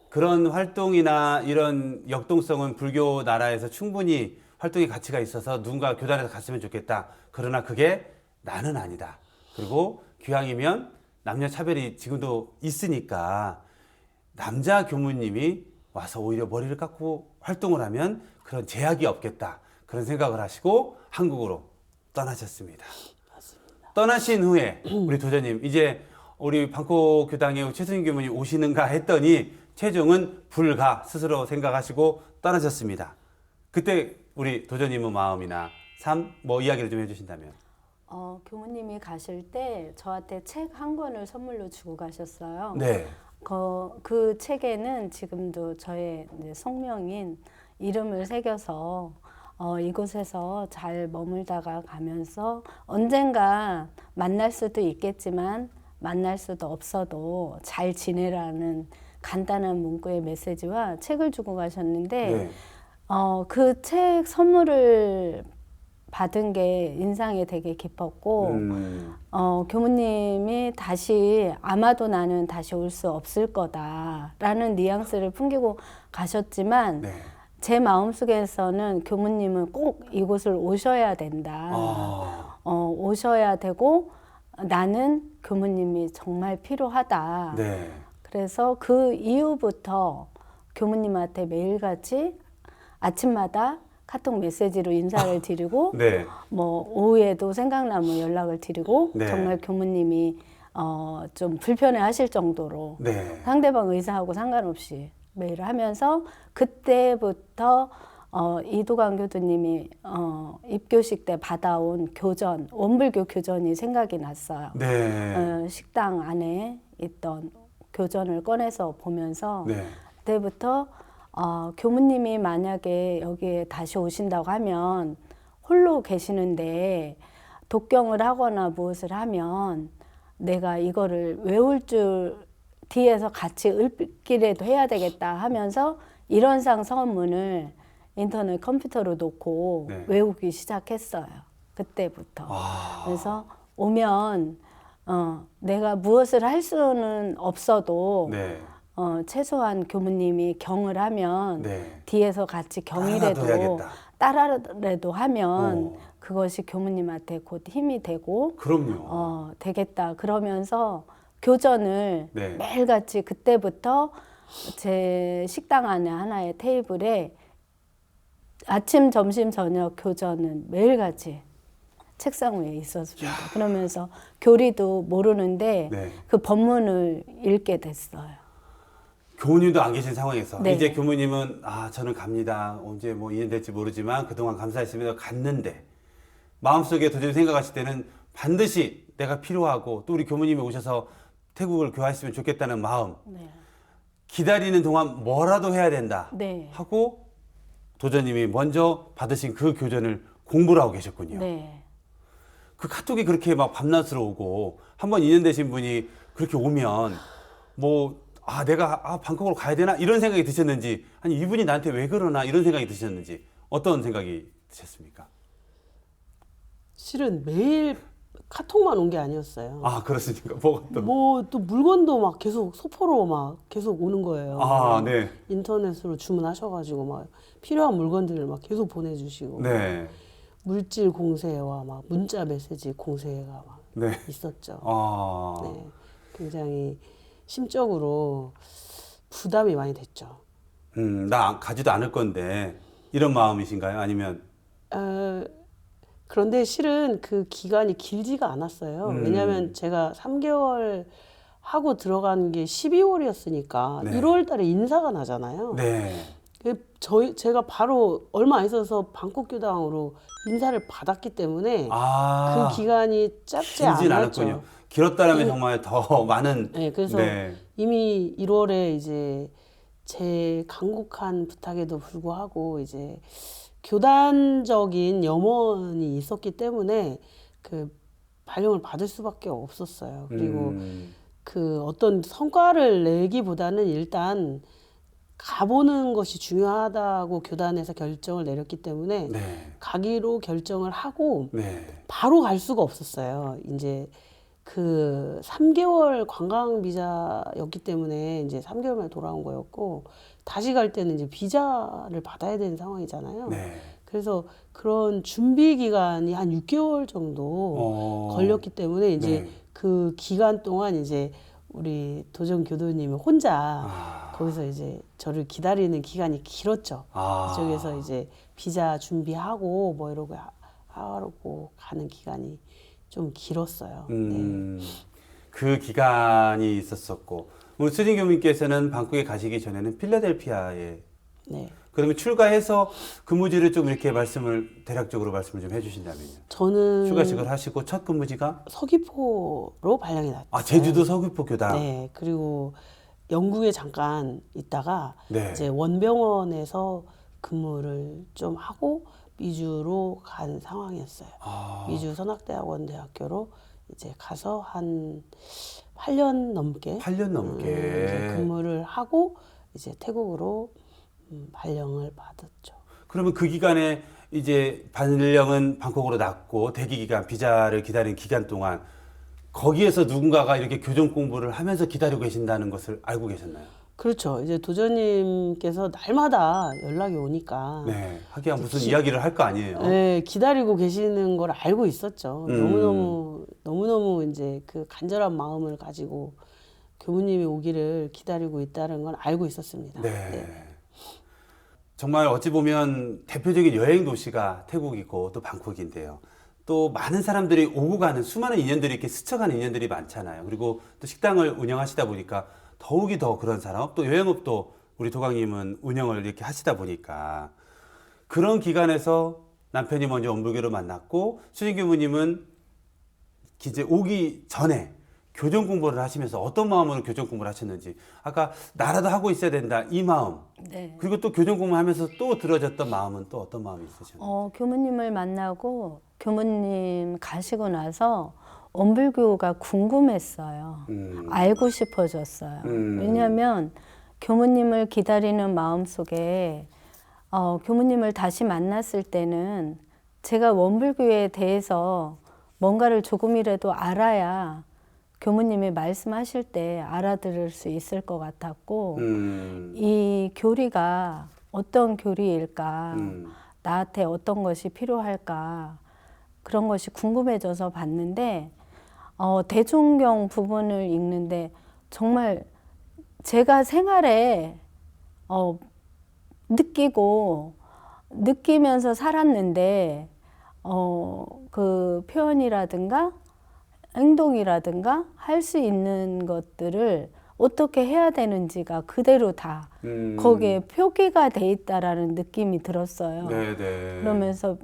그런 활동이나 이런 역동성은 불교 나라에서 충분히 활동의 가치가 있어서 누군가 교단에서 갔으면 좋겠다. 그러나 그게 나는 아니다. 그리고 기왕이면 남녀 차별이 지금도 있으니까 남자 교무님이 와서 오히려 머리를 깎고 활동을 하면 그런 제약이 없겠다. 그런 생각을 하시고 한국으로 떠나셨습니다. 떠나신 후에 우리 도전님 이제 우리 방콕 교당의 최순임 교무님 오시는가 했더니 최종은 불가 스스로 생각하시고 떠나셨습니다. 그때 우리 도전님의 마음이나 삶 뭐 이야기를 좀 해주신다면. 교무님이 가실 때 저한테 책 한 권을 선물로 주고 가셨어요. 네. 그 책에는 지금도 저의 이제 성명인 이름을 새겨서 이곳에서 잘 머물다가 가면서 언젠가 만날 수도 있겠지만 만날 수도 없어도 잘 지내라는 간단한 문구의 메시지와 책을 주고 가셨는데 네. 그 책 선물을 받은 게 인상이 되게 깊었고 교무님이 다시 아마도 나는 다시 올 수 없을 거다라는 뉘앙스를 풍기고 가셨지만 네. 제 마음속에서는 교무님은 꼭 이곳을 오셔야 된다. 오셔야 되고 나는 교무님이 정말 필요하다. 네. 그래서 그 이후부터 교무님한테 매일같이 아침마다 카톡 메시지로 인사를 드리고 네. 뭐 오후에도 생각나면 연락을 드리고 네. 정말 교무님이 좀 불편해 하실 정도로 네. 상대방 의사하고 상관없이 매일 하면서 그때부터 이도강 교수님이 입교식 때 받아온 교전, 원불교 교전이 생각이 났어요. 네. 식당 안에 있던 교전을 꺼내서 보면서 네. 그때부터 교무님이 만약에 여기에 다시 오신다고 하면 홀로 계시는데 독경을 하거나 무엇을 하면 내가 이거를 외울 줄 뒤에서 같이 읽기라도 해야 되겠다 하면서 일원상 서문을 인터넷 컴퓨터로 놓고 네. 외우기 시작했어요. 그때부터. 그래서 오면 내가 무엇을 할 수는 없어도 네. 최소한 교무님이 경을 하면 네. 뒤에서 같이 경이라도 따라라도 해야겠다. 따라라도 하면 그것이 교무님한테 곧 힘이 되고 그럼요. 되겠다. 그러면서 교전을 네. 매일같이 그때부터 제 식당 안에 하나의 테이블에 아침, 점심, 저녁 교전은 매일같이 책상 위에 있었습니다. 그러면서 교리도 모르는데 네. 그 법문을 읽게 됐어요. 교무님도 안 계신 상황에서 네. 이제 교무님은 저는 갑니다. 언제 뭐 인연될지 모르지만 그동안 감사했습니다. 갔는데 마음속에 도저히 생각하실 때는 반드시 내가 필요하고 또 우리 교무님이 오셔서 태국을 교화했으면 좋겠다는 마음 네. 기다리는 동안 뭐라도 해야 된다 네. 하고 도전님이 먼저 받으신 그 교전을 공부를 하고 계셨군요. 네. 그 카톡이 그렇게 막 밤낮으로 오고 한번 인연되신 분이 그렇게 오면 뭐 내가 방콕으로 가야 되나 이런 생각이 드셨는지 아니 이분이 나한테 왜 그러나 이런 생각이 드셨는지 어떤 생각이 드셨습니까? 실은 매일 카톡만 온 게 아니었어요. 그렇습니까? 뭐가 또? 뭐 또 물건도 막 계속 소포로 막 계속 오는 거예요. 네. 인터넷으로 주문하셔가지고 막 필요한 물건들을 막 계속 보내주시고 네. 물질 공세와 막 문자 메시지 공세가 막 네. 있었죠. 아. 네. 굉장히 심적으로 부담이 많이 됐죠. 나 가지도 않을 건데 이런 마음이신가요? 아니면 그런데 실은 그 기간이 길지가 않았어요. 왜냐하면 제가 3개월 하고 들어간 게 12월이었으니까 네. 1월 달에 인사가 나잖아요. 네. 제가 바로 얼마 안 있어서 방콕교당으로 인사를 받았기 때문에 아, 그 기간이 짧지 길진 않았죠. 않았군요. 길었다면 정말 더 많은. 네, 그래서 네. 이미 1월에 이제 제 간곡한 부탁에도 불구하고 이제 교단적인 염원이 있었기 때문에 그 발령을 받을 수밖에 없었어요. 그리고 그 어떤 성과를 내기보다는 일단 가보는 것이 중요하다고 교단에서 결정을 내렸기 때문에 네. 가기로 결정을 하고 네. 바로 갈 수가 없었어요. 이제 그 3개월 관광 비자였기 때문에 이제 3개월 만에 돌아온 거였고 다시 갈 때는 이제 비자를 받아야 되는 상황이잖아요. 네. 그래서 그런 준비 기간이 한 6개월 정도 걸렸기 때문에 이제 네. 그 기간 동안 이제 우리 도전 교도님이 혼자 거기서 이제 저를 기다리는 기간이 길었죠. 그쪽에서 이제 비자 준비하고 뭐 이러고 하고 가는 기간이 좀 길었어요. 네. 그 기간이 있었었고 우리 수진 교수님께서는 방콕에 가시기 전에는 필라델피아에 네. 그러면 출가해서 근무지를 좀 이렇게 대략적으로 말씀을 좀 해주신다면요. 저는 출가식을 하시고 첫 근무지가 서귀포로 발령이 났어요. 제주도 서귀포 교당. 네. 그리고 영국에 잠깐 있다가 네. 이제 원병원에서 근무를 좀 하고 미주로 간 상황이었어요. 미주 선악대학원대학교로 이제 가서 한 8년 넘게 8년 넘게 이제 근무를 하고 이제 태국으로 발령을 받았죠. 그러면 그 기간에 이제 발령은 방콕으로 났고 대기 기간 비자를 기다리는 기간 동안 거기에서 누군가가 이렇게 교정 공부를 하면서 기다리고 계신다는 것을 알고 계셨나요? 그렇죠. 이제 도전님께서 날마다 연락이 오니까 네. 하기야 무슨 이야기를 할 거 아니에요. 네, 기다리고 계시는 걸 알고 있었죠. 너무너무 이제 그 간절한 마음을 가지고 교무님이 오기를 기다리고 있다는 건 알고 있었습니다. 네. 정말 어찌 보면 대표적인 여행 도시가 태국이고 또 방콕인데요. 또 많은 사람들이 오고 가는 수많은 인연들이 이렇게 스쳐가는 인연들이 많잖아요. 그리고 또 식당을 운영하시다 보니까 더욱이 더 그런 산업, 또 여행업도 우리 도강님은 운영을 이렇게 하시다 보니까 그런 기간에서 남편이 먼저 원불교를 만났고 수진 교무님은 이제 오기 전에 교정 공부를 하시면서 어떤 마음으로 교정 공부를 하셨는지 아까 나라도 하고 있어야 된다 이 마음 네. 그리고 또 교정 공부하면서 또 들어졌던 마음은 또 어떤 마음이 있으셨나요? 교무님을 만나고 교무님 가시고 나서 원불교가 궁금했어요. 알고 싶어졌어요. 왜냐하면 교무님을 기다리는 마음속에 교무님을 다시 만났을 때는 제가 원불교에 대해서 뭔가를 조금이라도 알아야 교무님이 말씀하실 때 알아들을 수 있을 것 같았고 이 교리가 어떤 교리일까 나한테 어떤 것이 필요할까 그런 것이 궁금해져서 봤는데 대종경 부분을 읽는데 정말 제가 생활에 느끼면서 살았는데 그 표현이라든가 행동이라든가 할 수 있는 것들을 어떻게 해야 되는지가 그대로 다 거기에 표기가 돼 있다라는 느낌이 들었어요. 네네. 그러면서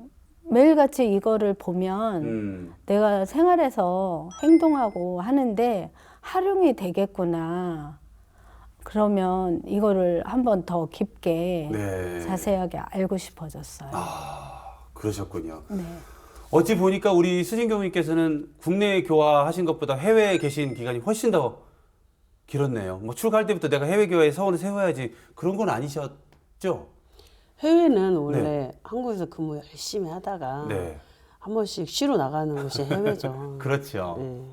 매일같이 이거를 보면 내가 생활에서 행동하고 하는데 활용이 되겠구나. 그러면 이거를 한번 더 깊게 네. 자세하게 알고 싶어졌어요. 그러셨군요. 네. 어찌 보니까 우리 수진 교무님께서는 국내에 교화하신 것보다 해외에 계신 기간이 훨씬 더 길었네요. 뭐 출가할 때부터 내가 해외 교회에 서원을 세워야지 그런 건 아니셨죠? 해외는 원래 한국에서 근무 열심히 하다가 네. 한 번씩 쉬러 나가는 곳이 해외죠. 그렇죠. 네.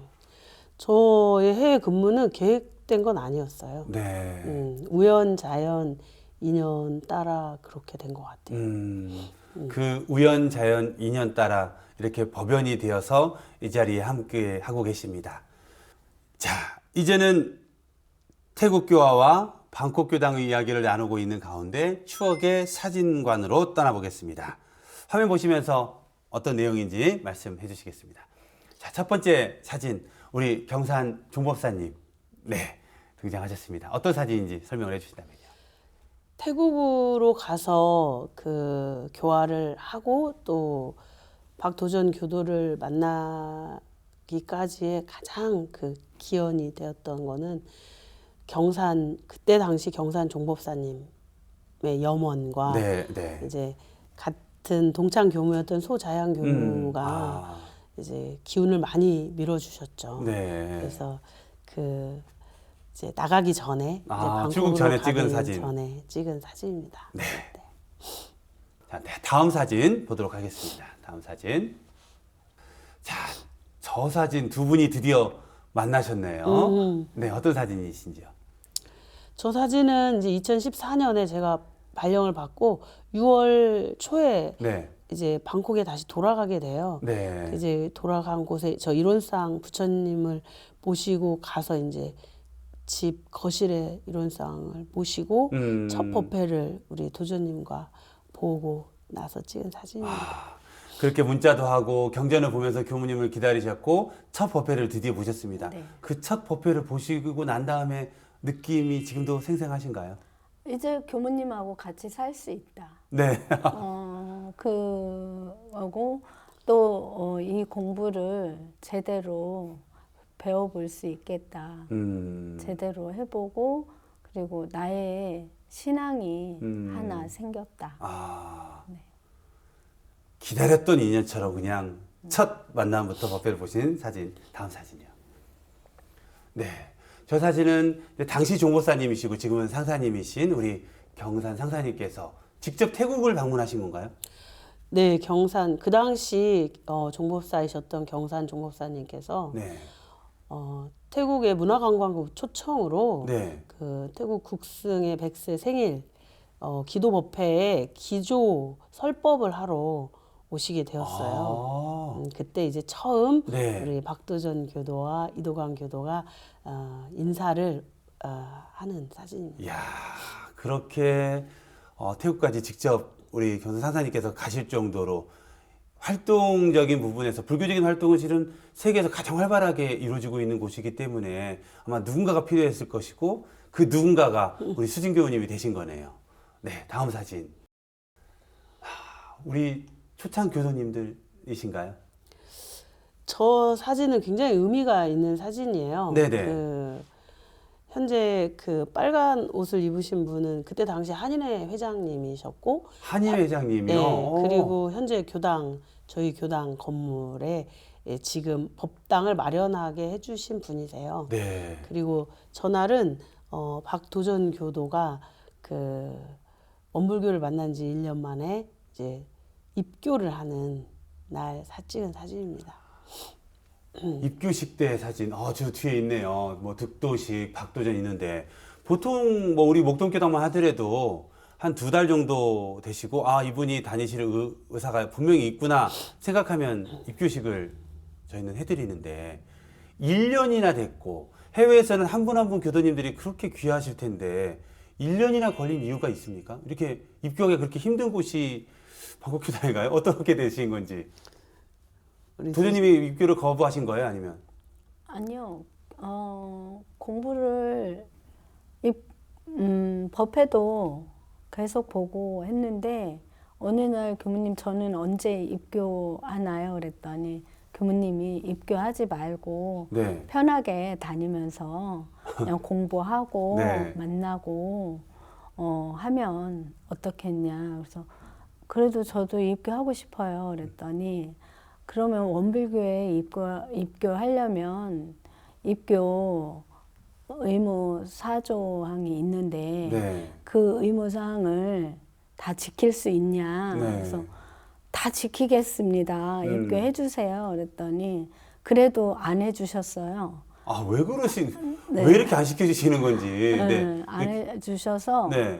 저의 해외 근무는 계획된 건 아니었어요. 네. 우연, 자연, 인연 따라 그렇게 된 것 같아요. 그 우연, 자연, 인연 따라 이렇게 법연이 되어서 이 자리에 함께 하고 계십니다. 자, 이제는 태국 교화와 방콕교당의 이야기를 나누고 있는 가운데 추억의 사진관으로 떠나보겠습니다. 화면 보시면서 어떤 내용인지 말씀해 주시겠습니다. 자, 첫 번째 사진, 우리 경산 종법사님, 네, 등장하셨습니다. 어떤 사진인지 설명을 해주신다면요. 태국으로 가서 그 교화를 하고 또 박도전 교도를 만나기까지의 가장 그 기원이 되었던 거는 그때 당시 경산 종법사님의 염원과 네, 네. 이제 같은 동창 교무였던 소자양 교무가 이제 기운을 많이 밀어주셨죠. 네. 그래서 그 이제 나가기 전에 출국 전에 찍은 사진. 전에 찍은 사진입니다. 네. 자, 네, 다음 사진 보도록 하겠습니다. 다음 사진. 자, 저 사진 두 분이 드디어 만나셨네요. 네, 어떤 사진이신지요? 저 사진은 이제 2014년에 제가 발령을 받고 6월 초에 네. 이제 방콕에 다시 돌아가게 돼요. 네. 이제 돌아간 곳에 저 일원상 부처님을 모시고 가서 이제 집 거실에 일원상을 모시고 첫 법회를 우리 도전님과 보고 나서 찍은 사진입니다. 그렇게 문자도 하고 경전을 보면서 교무님을 기다리셨고 첫 법회를 드디어 보셨습니다. 네. 그 첫 법회를 보시고 난 다음에 느낌이 지금도 생생하신가요? 이제 교무님하고 같이 살 수 있다. 네. 그거고 또 이 공부를 제대로 배워볼 수 있겠다. 제대로 해보고 그리고 나의 신앙이 하나 생겼다. 네. 기다렸던 인연처럼 그냥 첫 만남부터 법회를 보신 사진, 다음 사진이요. 네. 저 사진은 당시 종보사님이시고 지금은 상사님이신 우리 경산 상사님께서 직접 태국을 방문하신 건가요? 네, 경산 그 당시 종법사이셨던 경산 종법사님께서 네. 태국의 문화관광국 초청으로 네. 그 태국 국승의 100세 생일 기도 법회에 기조 설법을 하러 오시게 되었어요. 그때 이제 처음 네. 우리 박도전 교도와 이도광 교도가 인사를 하는 사진입니다. 이야, 그렇게 태국까지 직접 우리 경산 상사님께서 가실 정도로 활동적인 부분에서 불교적인 활동은 실은 세계에서 가장 활발하게 이루어지고 있는 곳이기 때문에 아마 누군가가 필요했을 것이고 그 누군가가 우리 수진 교우님이 되신 거네요. 네, 다음 사진. 우리 초창 교도님들이신가요? 저 사진은 굉장히 의미가 있는 사진이에요. 네네. 현재 그 빨간 옷을 입으신 분은 그때 당시 한인회 회장님이셨고 한인 회장님이요. 네, 그리고 현재 저희 교당 건물에 지금 법당을 마련하게 해주신 분이세요. 네. 그리고 전날은 박도전 교도가 그 원불교를 만난 지 1년 만에 이제 입교를 하는 날 찍은 사진입니다. 입교식 때 사진, 저 뒤에 있네요. 뭐 득도식, 박도전 있는데 보통 뭐 우리 목동교당만 하더라도 한 2달 정도 되시고 이분이 다니실 의사가 분명히 있구나 생각하면 입교식을 저희는 해드리는데 1년이나 됐고 해외에서는 한 분 한 분 교도님들이 그렇게 귀하실 텐데 1년이나 걸린 이유가 있습니까? 이렇게 입교하기 그렇게 힘든 곳이 방콕교당인가요? 어떻게 되신 건지. 도전님이 입교를 거부하신 거예요? 아니면? 아니요. 공부를 법회도 계속 보고 했는데 어느 날 교무님 저는 언제 입교하나요? 그랬더니 교무님이 입교하지 말고 네. 편하게 다니면서 그냥 공부하고 네. 만나고 하면 어떻겠냐. 그래서 그래도 저도 입교하고 싶어요. 그랬더니 그러면 원불교에 입교하려면 입교 의무 사조항이 있는데 네. 그 의무 사항을 다 지킬 수 있냐. 네. 그래서 다 지키겠습니다. 입교해 주세요. 그랬더니 그래도 안 해주셨어요. 왜 왜 이렇게 안 시켜주시는 건지. 네. 안 해주셔서 네.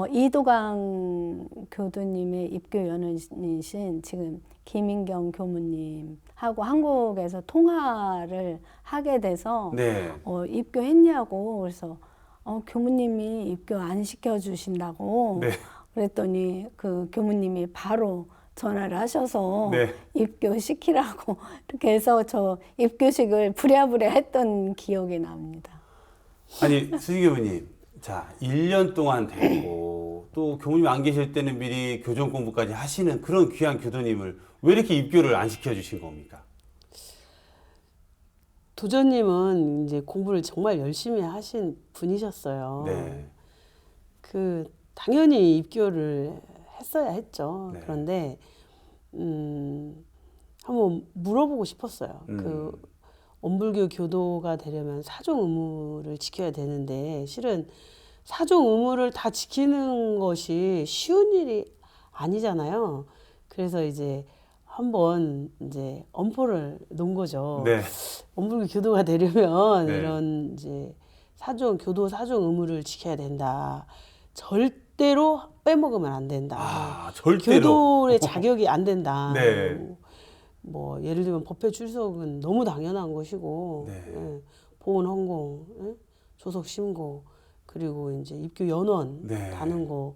이도강 교도님의 입교연원이신 지금 김인경 교무님하고 한국에서 통화를 하게 돼서 네. 입교했냐고 그래서 교무님이 입교 안 시켜주신다고 네. 그랬더니 그 교무님이 바로 전화를 하셔서 네. 입교시키라고 이렇게 해서 저 입교식을 부랴부랴 했던 기억이 납니다. 아니, 수지 교무님. 자, 1년 동안 됐고, 또 교무님 안 계실 때는 미리 교정 공부까지 하시는 그런 귀한 교도님을 왜 이렇게 입교를 안 시켜주신 겁니까? 도전님은 이제 공부를 정말 열심히 하신 분이셨어요. 네. 그 당연히 입교를 했어야 했죠. 네. 그런데 한번 물어보고 싶었어요. 그 원불교 교도가 되려면 사종 의무를 지켜야 되는데 실은 사종 의무를 다 지키는 것이 쉬운 일이 아니잖아요. 그래서 이제 한번 이제 엄포를 놓은 거죠. 네. 원불교 교도가 되려면 네. 이런 이제 교도 사종 의무를 지켜야 된다. 절대로 빼먹으면 안 된다. 아, 절대로. 교도의 자격이 안 된다. 네. 뭐 예를 들면 법회 출석은 너무 당연한 것이고 네. 예, 보훈 헌공, 예? 조석 심고 그리고 이제 입교 연원 네. 다는 거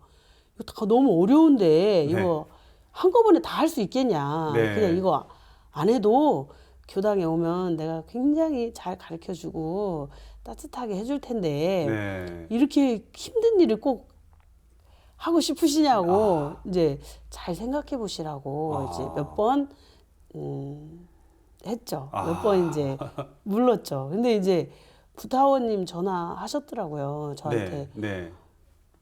이거 다 너무 어려운데 이거 한꺼번에 다 할 수 있겠냐. 네. 그냥 이거 안 해도 교당에 오면 내가 굉장히 잘 가르쳐주고 따뜻하게 해줄 텐데 네. 이렇게 힘든 일을 꼭 하고 싶으시냐고 이제 잘 생각해 보시라고 이제 몇 번 했죠. 몇 번 이제 물렀죠. 근데 이제 부타원님 전화하셨더라고요. 저한테. 네. 네.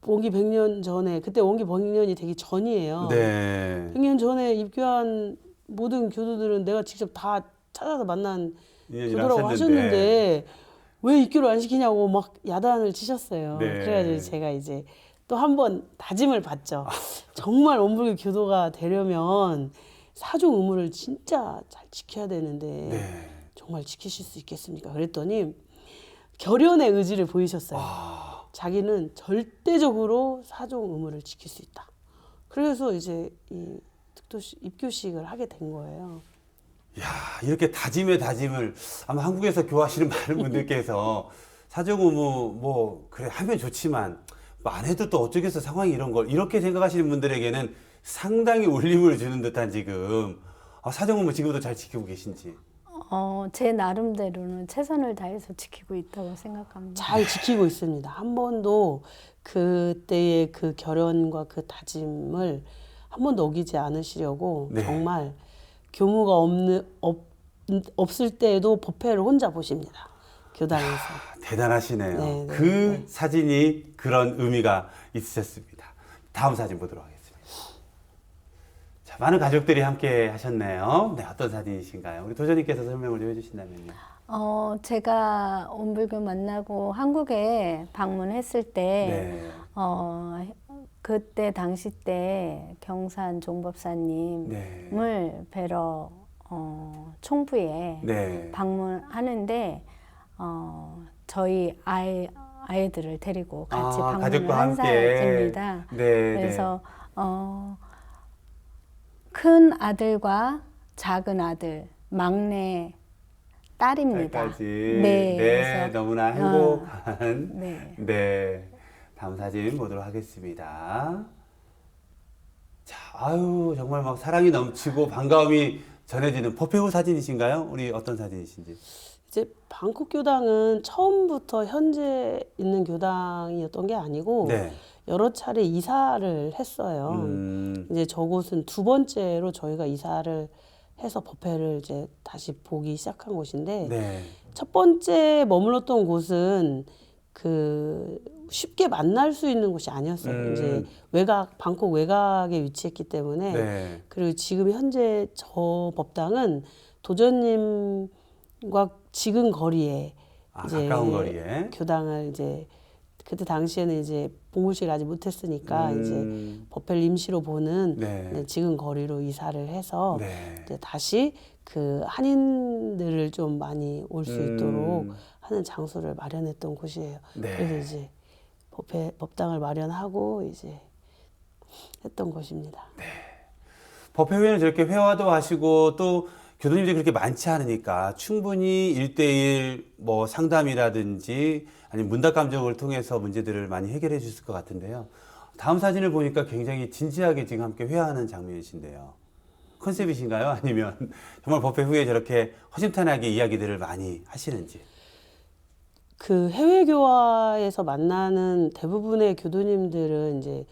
원기 100년 전에 그때 원기 100년이 되기 전이에요. 네. 100년 전에 입교한 모든 교도들은 내가 직접 다 찾아서 만난 교도라고 하셨는데 왜 입교를 안 시키냐고 막 야단을 치셨어요. 네. 그래가지고 제가 이제 또 한 번 다짐을 받죠. 정말 원불교 교도가 되려면 사종 의무를 진짜 잘 지켜야 되는데 네. 정말 지키실 수 있겠습니까? 그랬더니 결연의 의지를 보이셨어요. 자기는 절대적으로 사종 의무를 지킬 수 있다. 그래서 이제 이 특도식 입교식을 하게 된 거예요. 야, 이렇게 다짐의 다짐을 아마 한국에서 교화하시는 많은 분들께서 사종 의무 뭐 그래 하면 좋지만 뭐 안 해도 또 어쩌겠어 상황이 이런 걸 이렇게 생각하시는 분들에게는 상당히 울림을 주는 듯한 지금 사종 의무 지금도 잘 지키고 계신지. 제 나름대로는 최선을 다해서 지키고 있다고 생각합니다. 잘 지키고 있습니다. 한 번도 그때의 그 결연과 그 다짐을 한 번도 어기지 않으시려고 네. 정말 교무가 없을 때에도 법회를 혼자 보십니다. 교당에서. 대단하시네요. 네, 네, 그 네. 사진이 그런 의미가 있으셨습니다. 다음 사진 보도록 하겠습니다. 자, 많은 가족들이 함께 하셨네요. 네, 어떤 사진이신가요? 우리 도전님께서 설명을 좀 해주신다면요. 제가 원불교 만나고 한국에 방문했을 때, 네. 그때 당시 때 경산 종법사님을 네. 뵈러 총부에 네. 방문하는데 저희 아이들을 데리고 같이 방문을 가족과 한 함께. 사람입니다. 네, 그래서 큰 아들과 작은 아들, 막내 딸입니다. 딸까지. 네, 네, 그래서, 너무나 행복한. 네. 네. 다음 사진 보도록 하겠습니다. 자, 아유, 정말 막 사랑이 넘치고 반가움이 전해지는 법회 후 사진이신가요? 우리 어떤 사진이신지? 이제 방콕 교당은 처음부터 현재 있는 교당이었던 게 아니고 네. 여러 차례 이사를 했어요. 이제 저곳은 두 번째로 저희가 이사를 해서 법회를 이제 다시 보기 시작한 곳인데 네. 첫 번째 머물렀던 곳은 그 쉽게 만날 수 있는 곳이 아니었어요. 이제 방콕 외곽에 위치했기 때문에 네. 그리고 지금 현재 저 법당은 도전님과 지근 거리에 가까운 거리에. 교당을 이제 그때 당시에는 이제 봉울식을 아직 못했으니까 이제 법회를 임시로 보는 네. 이제 지근 거리로 이사를 해서 네. 이제 다시 그 한인들을 좀 많이 올 수 있도록 하는 장소를 마련했던 곳이에요. 네. 그래서 이제 법당을 마련하고 이제 했던 곳입니다. 법회 후에는 저렇게 회화도 하시고 또 교도님들이 그렇게 많지 않으니까 충분히 1대1 뭐 상담이라든지 아니면 문답 감정을 통해서 문제들을 많이 해결해 주실 것 같은데요. 다음 사진을 보니까 굉장히 진지하게 지금 함께 회화하는 장면이신데요. 컨셉이신가요? 아니면 정말 법회 후에 저렇게 허심탄회하게 이야기들을 많이 하시는지. 그 해외 교화에서 만나는 대부분의 교도님들은 이제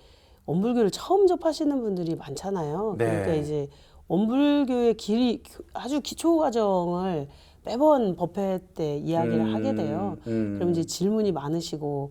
원불교를 처음 접하시는 분들이 많잖아요. 네. 그러니까 이제 원불교의 길이 아주 기초 과정을 매번 법회 때 이야기를 하게 돼요. 그럼 이제 질문이 많으시고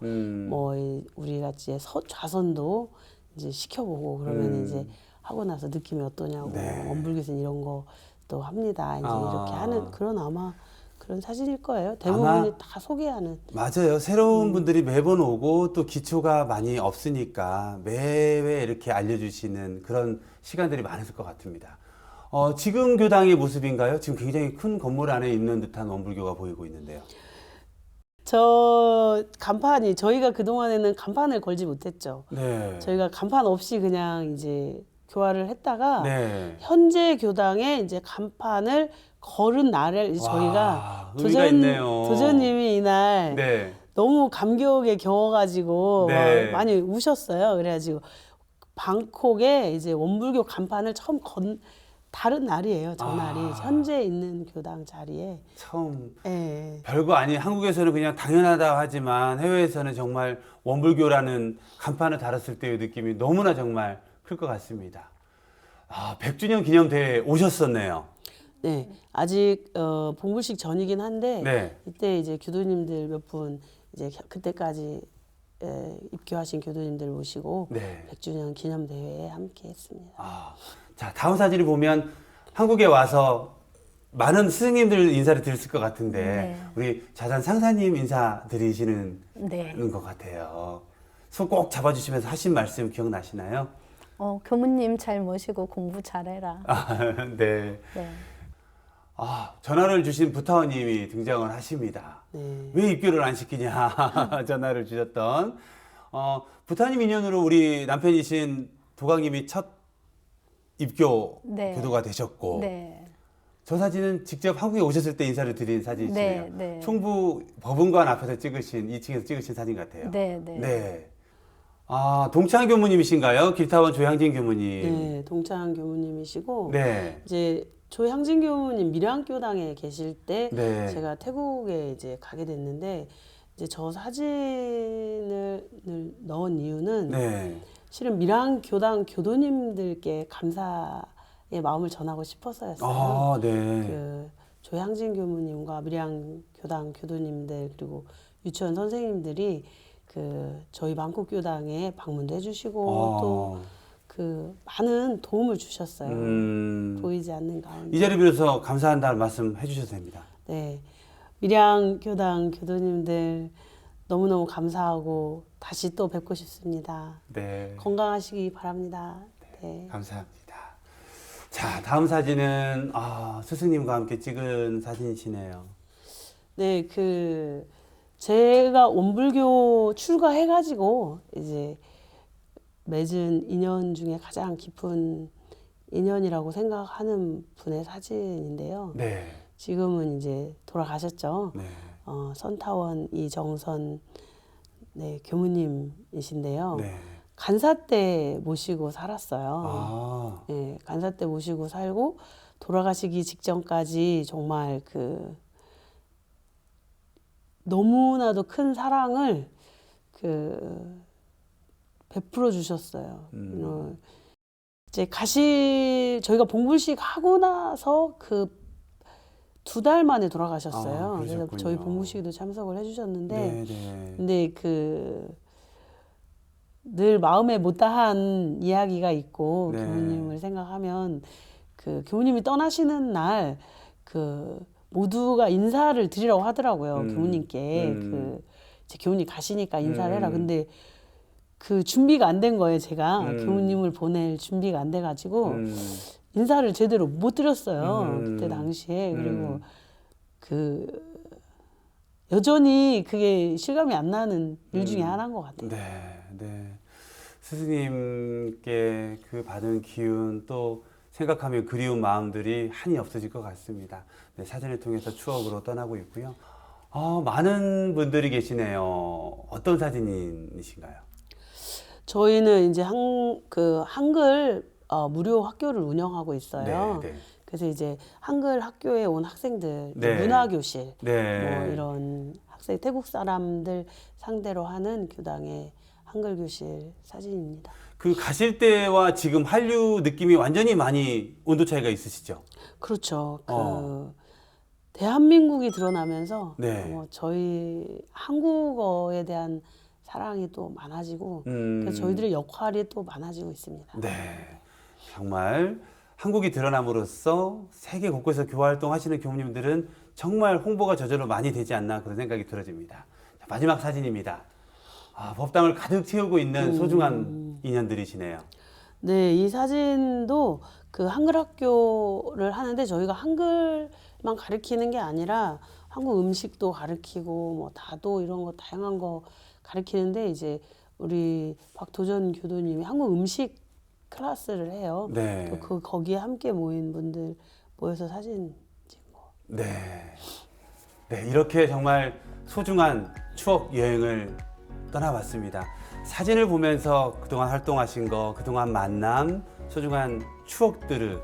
뭐 우리가 이제 좌선도 이제 시켜보고 그러면 이제 하고 나서 느낌이 어떠냐고 네. 원불교에서는 이런 거 또 합니다. 이제 아. 이렇게 하는 그런 아마 그런 사진일 거예요. 대부분이 다 소개하는. 맞아요. 새로운 분들이 매번 오고 또 기초가 많이 없으니까 매회 이렇게 알려주시는 그런 시간들이 많았을 것 같습니다. 지금 교당의 모습인가요? 지금 굉장히 큰 건물 안에 있는 듯한 원불교가 보이고 있는데요. 저 간판이 저희가 그동안에는 간판을 걸지 못했죠. 네. 저희가 간판 없이 그냥 이제 교화를 했다가 네. 현재 교당에 이제 간판을 걸은 날에 이제 와, 저희가 의미가 있네요. 도전님이 이날 네. 너무 감격에 겨워가지고 네. 막 많이 우셨어요. 그래가지고 방콕에 이제 원불교 간판을 처음 다른 날이에요. 저 날이 현재 있는 교당 자리에. 처음 예. 별거 아니 한국에서는 그냥 당연하다 하지만 해외에서는 정말 원불교라는 간판을 달았을 때의 느낌이 너무나 정말 클 것 같습니다. 100주년 기념대회 오셨었네요. 네, 아직 봉불식 전이긴 한데 네. 이때 이제 교도님들 몇 분 이제 그때까지 입교하신 교도님들 모시고 네. 100주년 기념 대회에 함께했습니다. 자, 다음 사진을 보면 한국에 와서 많은 스승님들 인사를 드렸을 것 같은데 네. 우리 자산 상사님 인사 드리시는 네. 것 같아요. 손 꼭 잡아주시면서 하신 말씀 기억나시나요? 교무님 잘 모시고 공부 잘해라. 네. 네. 전화를 주신 부타원님이 등장을 하십니다. 네. 왜 입교를 안 시키냐 전화를 주셨던 부타님 인연으로 우리 남편이신 도강님이 첫 입교 네. 교도가 되셨고 네. 저 사진은 직접 한국에 오셨을 때 인사를 드린 사진이시네요. 네, 네. 총부 법원관 앞에서 찍으신 2층에서 찍으신 사진 같아요. 네, 네. 네. 동창 교무님이신가요? 길타원 조향진 교무님. 네, 동창 교무님이시고 네. 이제 조향진 교무님 밀양교당에 계실 때 네. 제가 태국에 이제 가게 됐는데 이제 저 사진을 넣은 이유는 네. 실은 밀양교당 교도님들께 감사의 마음을 전하고 싶어서였어요. 네. 그 조향진 교무님과 밀양교당 교도님들 그리고 유치원 선생님들이 그 저희 방콕교당에 방문도 해주시고 또 그 많은 도움을 주셨어요. 보이지 않는 가운데. 이 자리 빌어서 감사한다는 말씀 해주셔도 됩니다. 네, 밀양교당 교도님들 너무너무 감사하고 다시 또 뵙고 싶습니다. 네. 건강하시기 바랍니다. 네. 감사합니다. 자, 다음 사진은 스승님과 함께 찍은 사진이시네요. 네, 그 제가 원불교 출가해가지고 이제 맺은 인연 중에 가장 깊은 인연이라고 생각하는 분의 사진인데요. 네. 지금은 이제 돌아가셨죠. 네. 선타원 이정선 네, 교무님이신데요. 네. 간사 때 모시고 살았어요. 네, 간사 때 모시고 살고 돌아가시기 직전까지 정말 그 너무나도 큰 사랑을 그 베풀어 주셨어요. 이제 저희가 봉불식 하고 나서 그 2달 만에 돌아가셨어요. 그래서 그러셨군요. 저희 봉불식에도 참석을 해주셨는데, 네, 네. 근데 늘 마음에 못다한 이야기가 있고 네. 교무님을 생각하면 그 교무님이 떠나시는 날 그 모두가 인사를 드리라고 하더라고요. 교무님께 이제 교무님 가시니까 인사를 해라. 근데 그 준비가 안 된 거예요. 제가 교무님을 보낼 준비가 안 돼가지고 인사를 제대로 못 드렸어요. 그때 당시에. 그리고 여전히 그게 실감이 안 나는 일 중에 하나인 것 같아요. 네, 네. 스승님께 그 받은 기운 또 생각하면 그리운 마음들이 한이 없어질 것 같습니다. 네, 사진을 통해서 추억으로 떠나고 있고요. 많은 분들이 계시네요. 어떤 사진이신가요? 저희는 이제 한글 무료 학교를 운영하고 있어요. 네, 네. 그래서 이제 한글 학교에 온 학생들, 네. 문화교실, 네. 뭐 이런 학생 태국 사람들 상대로 하는 교당의 한글 교실 사진입니다. 그 가실 때와 지금 한류 느낌이 완전히 많이 온도 차이가 있으시죠? 그렇죠. 어. 대한민국이 드러나면서 네. 저희 한국어에 대한 사랑이 또 많아지고 그래서 저희들의 역할이 또 많아지고 있습니다. 네. 정말 한국이 드러남으로써 세계 곳곳에서 교화 활동하시는 교우님들은 정말 홍보가 저절로 많이 되지 않나 그런 생각이 들어집니다. 자, 마지막 사진입니다. 법당을 가득 채우고 있는 소중한 인연들이시네요. 네, 이 사진도 그 한글 학교를 하는데 저희가 한글만 가르치는 게 아니라 한국 음식도 가르치고 뭐 다도 이런 거 다양한 거 가르치는데 이제 우리 박도전 교도님이 한국 음식 클래스를 해요. 네. 또 거기에 함께 모인 분들 모여서 사진 찍은 거. 네. 네, 이렇게 정말 소중한 추억 여행을 떠나봤습니다. 사진을 보면서 그동안 활동하신 거, 그동안 만남, 소중한 추억들을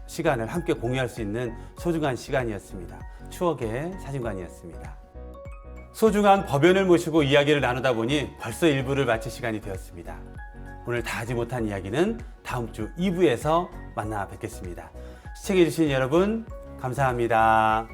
시간을 함께 공유할 수 있는 소중한 시간이었습니다. 추억의 사진관이었습니다. 소중한 법연을 모시고 이야기를 나누다 보니 벌써 1부를 마칠 시간이 되었습니다. 오늘 다 하지 못한 이야기는 다음 주 2부에서 만나 뵙겠습니다. 시청해주신 여러분 감사합니다.